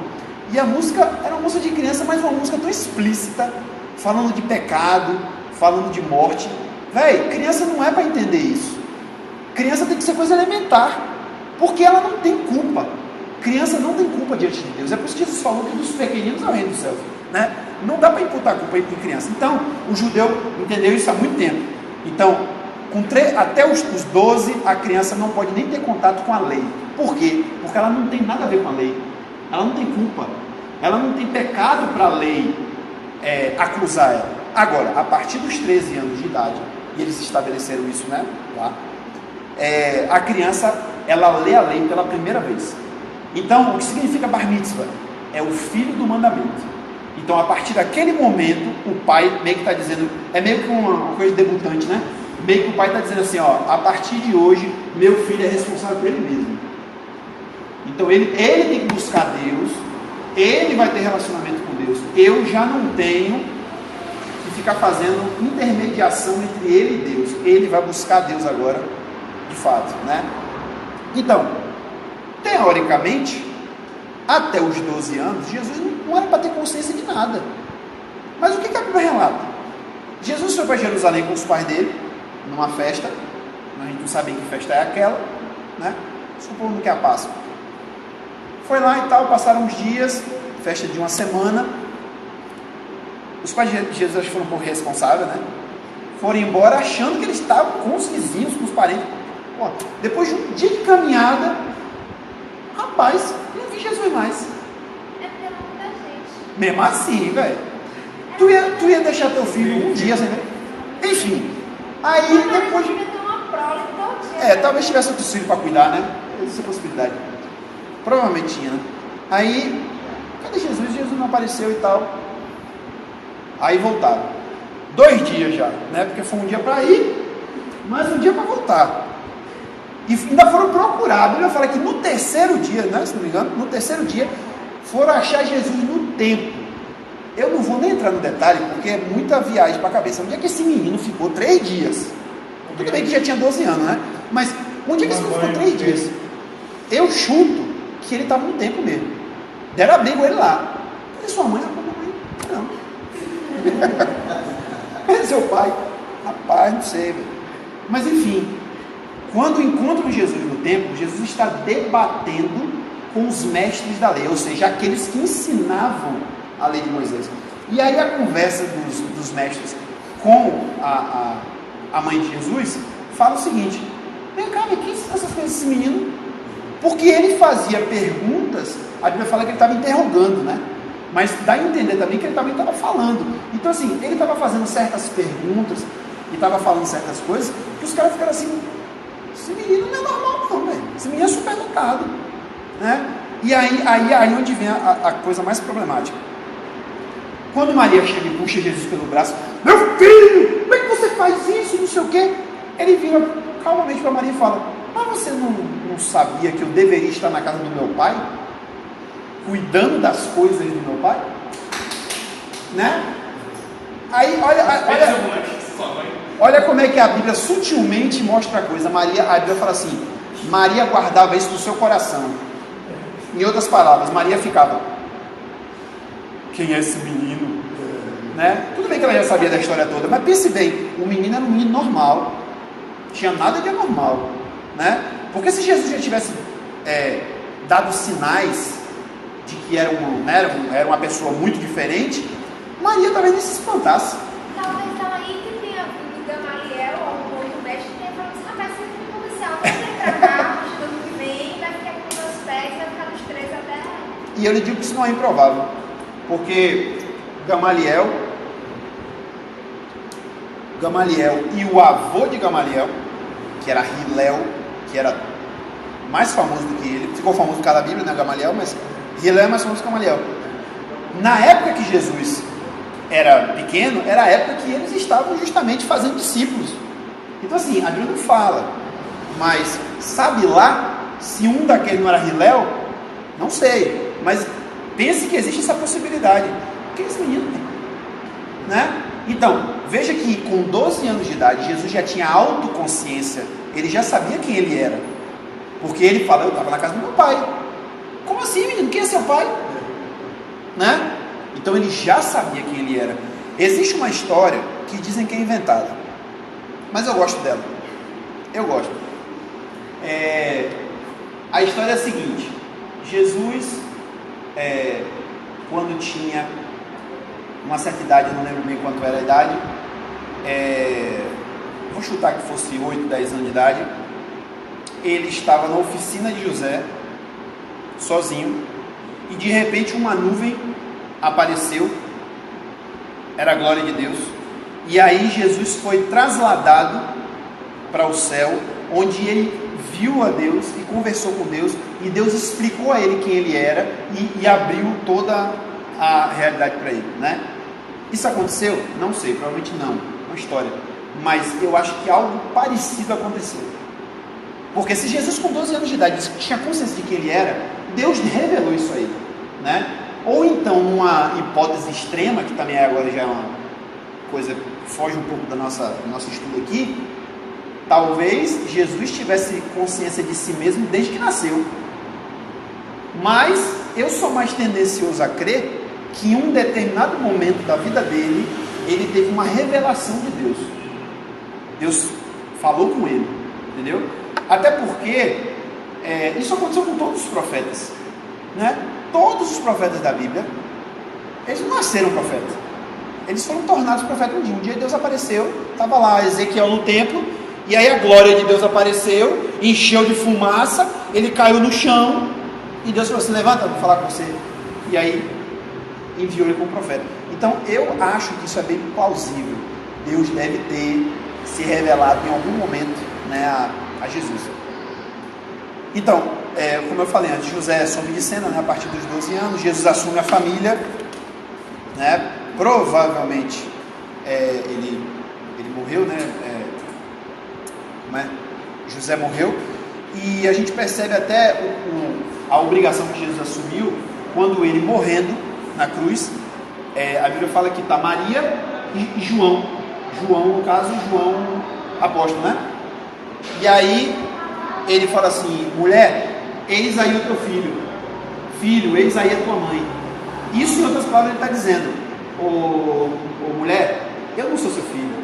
E a música era uma música de criança, mas uma música tão explícita, falando de pecado, falando de morte. Véi, criança não é para entender isso. Criança tem que ser coisa elementar, porque ela não tem culpa. Criança não tem culpa diante de Deus. É por isso que Jesus falou que dos pequeninos é o reino dos céus, né? Não dá para imputar culpa em criança. Então, o judeu entendeu isso há muito tempo. Então, até os 12, a criança não pode nem ter contato com a lei. Por quê? Porque ela não tem nada a ver com a lei. Ela não tem culpa. Ela não tem pecado para a lei acusar ela. Agora, a partir dos 13 anos de idade, e eles estabeleceram isso, né? Lá, a criança, ela lê a lei pela primeira vez. Então, o que significa bar mitzvah? É o filho do mandamento. Então, a partir daquele momento, o pai meio que está dizendo, é meio que uma coisa de debutante, né? Meio que o pai está dizendo assim, ó, a partir de hoje, meu filho é responsável por ele mesmo. Então, ele tem que buscar Deus, ele vai ter relacionamento com Deus. Eu já não tenho que ficar fazendo intermediação entre ele e Deus. Ele vai buscar Deus agora, de fato, né? Então, teoricamente, até os 12 anos, Jesus não era para ter consciência de nada. Mas o que a Bíblia relata? Jesus foi para Jerusalém com os pais dele, numa festa. A gente não sabe que festa é aquela, né? Supondo que é a Páscoa. Foi lá e tal, passaram uns dias, festa de uma semana. Os pais de Jesus foram um pouco responsáveis, né? Foram embora achando que eles estavam com os vizinhos, com os parentes. Pô, depois de um dia de caminhada, rapaz, não vi Jesus mais. É pela muita gente. Mesmo assim, velho. Tu ia deixar teu filho um dia sem ver? Enfim. Aí depois. Talvez tivesse outros filhos para cuidar, né? Essa possibilidade. Provavelmente tinha, né? Aí, cadê Jesus? Jesus não apareceu e tal. Aí voltaram. 2 dias já, né? Porque foi um dia para ir, mas um dia para voltar. E ainda foram procurar. A Bíblia fala que no terceiro dia, né? Se não me engano, no terceiro dia, foram achar Jesus no templo. Eu não vou nem entrar no detalhe, porque é muita viagem para a cabeça. Onde é que esse menino ficou 3 dias? Tudo bem que já tinha 12 anos, né? Mas onde é que esse menino ficou 3 dias? Eu chuto que ele estava no templo mesmo. Deram abrigo ele lá. Cadê sua mãe? Não. Cadê seu pai? Rapaz, não sei, velho. Mas enfim, quando encontram Jesus no templo, Jesus está debatendo com os mestres da lei, ou seja, aqueles que ensinavam a lei de Moisés. E aí a conversa dos mestres com a mãe de Jesus fala o seguinte: vem cá, quem ensina essas coisas esse menino? Porque ele fazia perguntas, a Bíblia fala que ele estava interrogando, né? Mas dá a entender também que ele também estava falando. Então assim, ele estava fazendo certas perguntas e estava falando certas coisas que os caras ficaram assim: esse menino não é normal não, velho. Esse menino é superdotado, né? E aí onde vem a coisa mais problemática. Quando Maria chega e puxa Jesus pelo braço: meu filho, como é que você faz isso? Não sei o quê. Ele vira calmamente para Maria e fala: mas você não sabia que eu deveria estar na casa do meu pai? Cuidando das coisas do meu pai? né? Aí, olha como é que a Bíblia sutilmente mostra a coisa. A Bíblia fala assim: Maria guardava isso no seu coração. Em outras palavras, Maria ficava: quem é esse menino? Né? Tudo bem que ela já sabia da história toda, mas pense bem, o menino era um menino normal, não tinha nada de anormal, né? Porque se Jesus já tivesse dado sinais de que era uma pessoa muito diferente, Maria talvez nem se espantasse. Talvez ela aí que tenha vindo Gamaliel, ou outro mestre, tenha falado assim: rapaz, você tem policial, vai vir pra cá, no ano que vem, vai ficar com os meus pés, vai ficar nos 3 até. E eu lhe digo que isso não é improvável, porque Gamaliel e o avô de Gamaliel, que era Hilel, que era mais famoso do que ele, ficou famoso por causa da Bíblia, né, Gamaliel, mas Hilel é mais famoso que Gamaliel. Na época que Jesus era pequeno, era a época que eles estavam justamente fazendo discípulos. Então assim, a Bíblia não fala, mas sabe lá se um daqueles não era Hilel? Não sei, mas pense que existe essa possibilidade. O que esse menino tem? Né? Então, veja que com 12 anos de idade, Jesus já tinha autoconsciência, ele já sabia quem ele era, porque ele fala: eu estava na casa do meu pai. Como assim, menino? Quem é seu pai? Né? Então ele já sabia quem ele era. Existe uma história que dizem que é inventada, mas eu gosto dela. Eu gosto. A história é a seguinte: Jesus, quando tinha uma certa idade, eu não lembro bem quanto era a idade, vou chutar que fosse 8, 10 anos de idade, ele estava na oficina de José, sozinho, e de repente uma nuvem apareceu, era a glória de Deus, e aí Jesus foi trasladado para o céu, onde ele viu a Deus e conversou com Deus, e Deus explicou a ele quem ele era e abriu toda a realidade para ele, né? Isso aconteceu? Não sei, provavelmente não, uma história, mas eu acho que algo parecido aconteceu, porque se Jesus com 12 anos de idade tinha consciência de quem ele era, Deus revelou isso a ele, né? Ou então, numa hipótese extrema, que também agora já é uma coisa que foge um pouco do nosso estudo aqui, talvez Jesus tivesse consciência de si mesmo desde que nasceu, mas eu sou mais tendencioso a crer que em um determinado momento da vida dele, ele teve uma revelação de Deus. Deus falou com ele, entendeu? Até porque isso aconteceu com todos os profetas, né? Todos os profetas da Bíblia, eles não nasceram profetas, eles foram tornados profetas um dia. Um dia Deus apareceu, estava lá Ezequiel no templo, e aí a glória de Deus apareceu, encheu de fumaça, ele caiu no chão, e Deus falou assim: levanta, vou falar com você. E aí enviou ele como profeta. Então eu acho que isso é bem plausível. Deus deve ter se revelado em algum momento, né, a Jesus. Então, como eu falei antes, José sobe de cena, né, a partir dos 12 anos. Jesus assume a família, né, provavelmente ele morreu, né, José morreu, e a gente percebe até a obrigação que Jesus assumiu quando ele morrendo na cruz. A Bíblia fala que está Maria e João, no caso João apóstolo, né? E aí ele fala assim: mulher, eis aí o teu filho, eis aí a tua mãe. Isso, em outras palavras, ele está dizendo: ô mulher, eu não sou seu filho,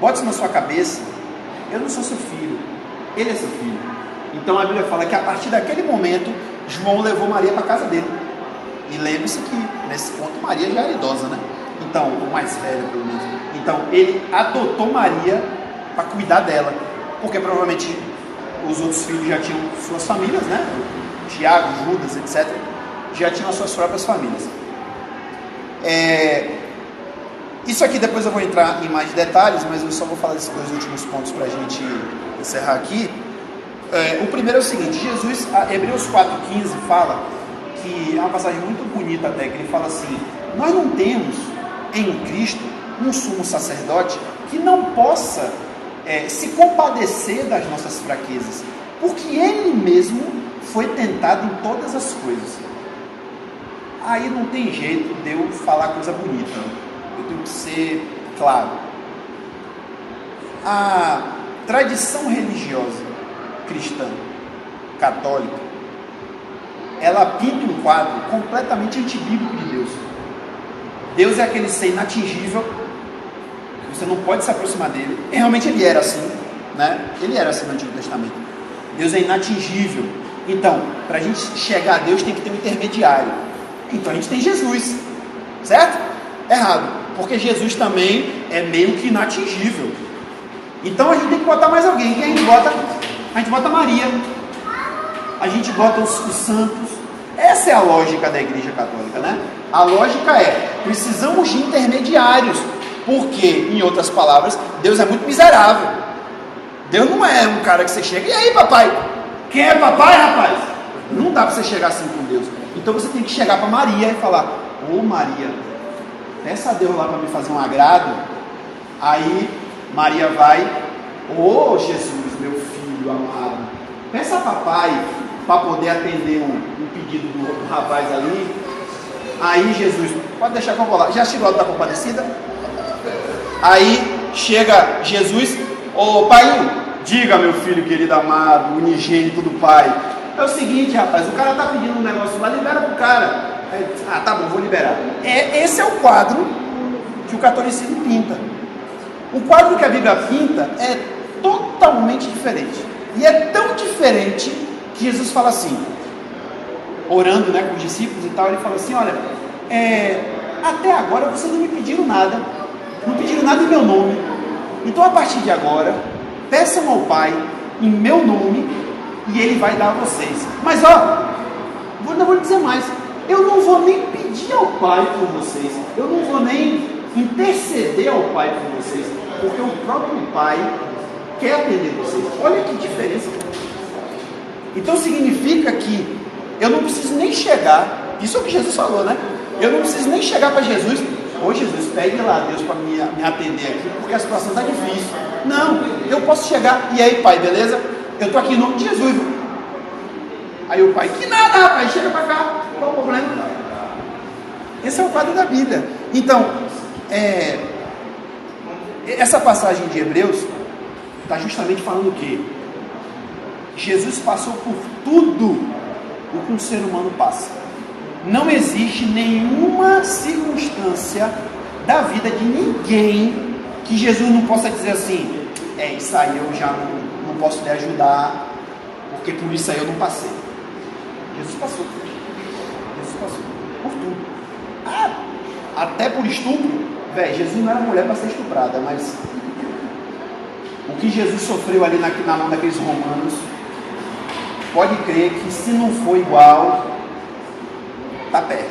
bote isso na sua cabeça, eu não sou seu filho, ele é seu filho. Então a Bíblia fala que a partir daquele momento João levou Maria para a casa dele. E lembre-se que nesse ponto Maria já era idosa, né? Então, o mais velho pelo menos. Então ele adotou Maria para cuidar dela, porque provavelmente os outros filhos já tinham suas famílias, né? Tiago, Judas, etc. Já tinham as suas próprias famílias. Isso aqui depois eu vou entrar em mais detalhes, mas eu só vou falar desses 2 últimos pontos para a gente encerrar aqui. O primeiro é o seguinte: Jesus, Hebreus 4,15 fala que é uma passagem muito bonita até, que ele fala assim: nós não temos em Cristo um sumo sacerdote que não possa se compadecer das nossas fraquezas, porque ele mesmo foi tentado em todas as coisas. aí não tem jeito de eu falar coisa bonita, eu tenho que ser claro. A tradição religiosa cristã, católica, ela pinta um quadro completamente antibíblico de Deus. Deus é aquele ser inatingível, você não pode se aproximar dele. E realmente ele era assim, né? Ele era assim no Antigo Testamento. Deus é inatingível. Então, para a gente chegar a Deus tem que ter um intermediário. Então a gente tem Jesus, certo? Errado, porque Jesus também é meio que inatingível. Então a gente tem que botar mais alguém. Quem a gente bota? A gente bota Maria, a gente bota os santos. Essa é a lógica da Igreja Católica, né? A lógica é, precisamos de intermediários, porque, em outras palavras, Deus é muito miserável. Deus não é um cara que você chega, e aí papai? Quem é papai, rapaz? Não dá para você chegar assim com Deus. Então você tem que chegar para Maria e falar: ô Maria, peça a Deus lá para me fazer um agrado. Aí Maria vai: ô Jesus, meu filho amado, peça a papai para poder atender um pedido do rapaz ali. Aí Jesus: pode deixar que eu vou lá. Já chegou a da compadecida? Aí chega Jesus: ô pai, diga, meu filho querido amado, unigênito do pai, é o seguinte, rapaz, o cara está pedindo um negócio lá, libera pro cara. Aí, tá bom, vou liberar. Esse é o quadro que o catolicismo pinta. O quadro que a Bíblia pinta é totalmente diferente. E é tão diferente que Jesus fala assim, orando, né, com os discípulos e tal, ele fala assim: olha, até agora vocês não me pediram nada, não pediram nada em meu nome. Então a partir de agora, peçam ao Pai em meu nome e Ele vai dar a vocês. Mas não vou dizer mais, eu não vou nem pedir ao Pai por vocês, eu não vou nem interceder ao Pai por vocês, porque o próprio Pai quer atender vocês. Olha que diferença. Então significa que eu não preciso nem chegar, isso é o que Jesus falou, né? Eu não preciso nem chegar para Jesus: ô Jesus, pegue lá Deus para me atender aqui, porque a situação está difícil. Não, eu posso chegar: e aí pai, beleza? Eu estou aqui em nome de Jesus. Aí o pai: que nada, rapaz, chega para cá, qual o problema? Esse é o quadro da Bíblia. Então, essa passagem de Hebreus está justamente falando o quê? Jesus passou por tudo o que um ser humano passa. Não existe nenhuma circunstância da vida de ninguém que Jesus não possa dizer assim: isso aí eu já não posso lhe ajudar, porque por isso aí eu não passei. Jesus passou. Jesus passou por tudo. Até por estupro. Jesus não era mulher para ser estuprada, mas o que Jesus sofreu ali na mão daqueles romanos, pode crer que se não for igual, está perto.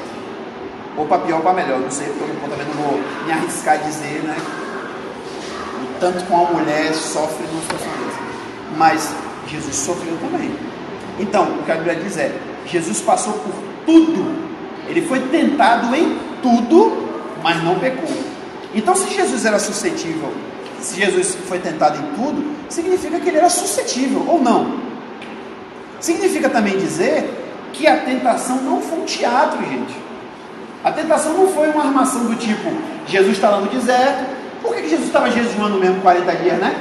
Ou para pior ou para melhor, não sei, porque eu também não vou me arriscar a dizer, né? O tanto com a mulher sofre numa situação dessa. Mas Jesus sofreu também. Então, o que a Bíblia diz é: Jesus passou por tudo. Ele foi tentado em tudo, mas não pecou. Então, se Jesus era suscetível, se Jesus foi tentado em tudo, significa que ele era suscetível, ou não? Significa também dizer que a tentação não foi um teatro, gente. A tentação não foi uma armação do tipo: Jesus está lá no deserto. Por que Jesus estava jejuando mesmo 40 dias, né?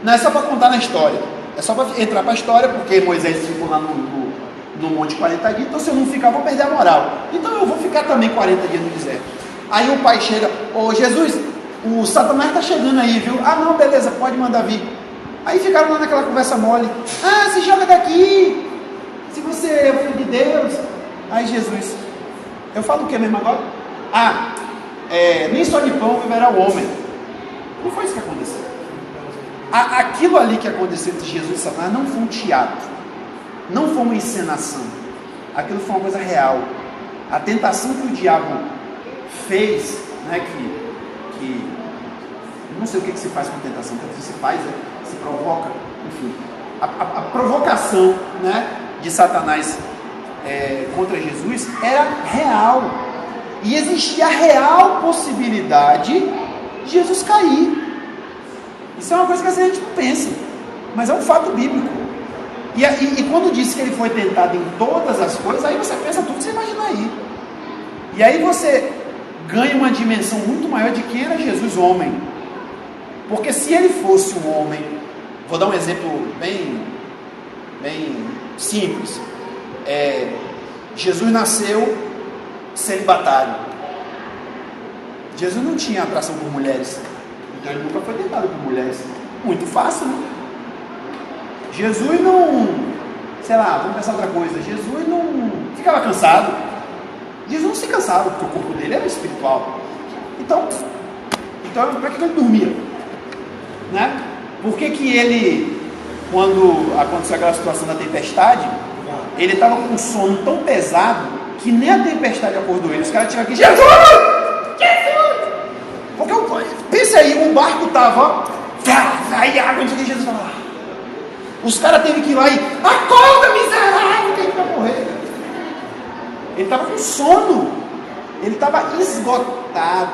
Não é só para contar na história, é só para entrar para a história, porque Moisés ficou lá no monte 40 dias, então se eu não ficar, vou perder a moral. Então eu vou ficar também 40 dias no deserto. Aí o pai chega: ô Jesus, o Satanás está chegando aí, viu? Não, beleza, pode mandar vir. Aí ficaram lá naquela conversa mole: se joga daqui, se você é o filho de Deus. Aí Jesus: eu falo o que mesmo agora? Nem só de pão viverá o homem. Não foi isso que aconteceu. Aquilo ali que aconteceu entre Jesus e Satanás não foi um teatro, não foi uma encenação. Aquilo foi uma coisa real. A tentação que o diabo fez, né, que não sei o que se faz com tentação, o que se faz se provoca, enfim, a provocação, né, de Satanás contra Jesus era real, e existia a real possibilidade de Jesus cair. Isso é uma coisa que a gente não pensa, mas é um fato bíblico. E quando disse que ele foi tentado em todas as coisas, aí você pensa tudo que você imagina aí. E aí você ganha uma dimensão muito maior de quem era Jesus homem. Porque se ele fosse um homem, vou dar um exemplo bem simples. Jesus nasceu celibatário. Jesus não tinha atração por mulheres. Então ele nunca foi tentado por mulheres. Muito fácil, né? Jesus não, sei lá, vamos pensar outra coisa. Jesus não ficava cansado. Jesus não se cansava, porque o corpo dele era espiritual. Então para que ele dormia? Né? Por que ele, quando aconteceu aquela situação da tempestade, ele estava com um sono tão pesado que nem a tempestade acordou ele. Os caras tiveram aqui, Jesus! Jesus! Porque pensa aí, o barco estava, aí a água, onde Jesus estava lá. Os caras teve que ir lá e, acorda, miserável, que ele vai morrer. Ele estava com sono, ele estava esgotado,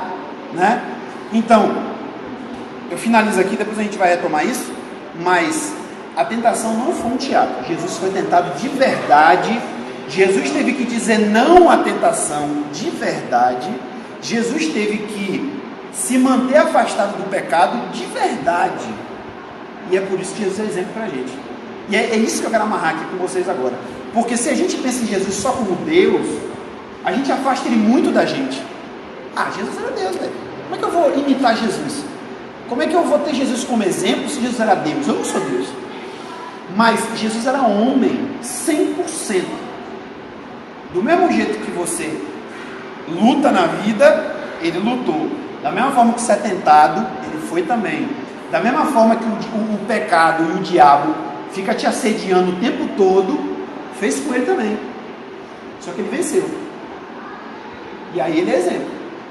né? Então, eu finalizo aqui, depois a gente vai retomar isso, mas a tentação não foi um teatro. Jesus foi tentado de verdade. Jesus teve que dizer não à tentação de verdade. Jesus teve que se manter afastado do pecado de verdade. E é por isso que Jesus é exemplo para a gente. E é isso que eu quero amarrar aqui com vocês agora. Porque se a gente pensa em Jesus só como Deus, a gente afasta ele muito da gente. Jesus era Deus, velho. Como é que eu vou imitar Jesus? Como é que eu vou ter Jesus como exemplo se Jesus era Deus? Eu não sou Deus. Mas Jesus era homem 100%. Do mesmo jeito que você luta na vida, ele lutou. Da mesma forma que você é tentado, ele foi também. Da mesma forma que o pecado e o diabo fica te assediando o tempo todo, fez com ele também. Só que ele venceu. E aí ele é exemplo.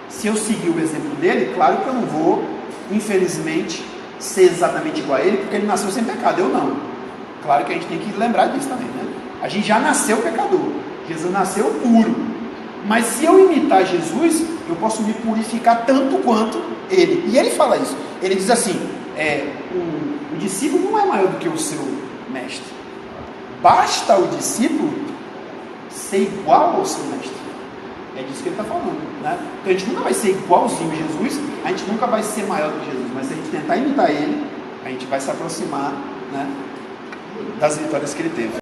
Se eu seguir o exemplo dele, claro que eu não vou, infelizmente, ser exatamente igual a ele, porque ele nasceu sem pecado, eu não. Claro que a gente tem que lembrar disso também, né? A gente já nasceu pecador. Jesus nasceu puro. Mas se eu imitar Jesus, eu posso me purificar tanto quanto ele. E ele fala isso. Ele diz assim, o discípulo não é maior do que o seu mestre. Basta o discípulo ser igual ao seu mestre. É disso que ele está falando, né? Então a gente nunca vai ser igualzinho a Jesus, a gente nunca vai ser maior do que Jesus, mas se a gente tentar imitar ele, a gente vai se aproximar, né, das vitórias que ele teve.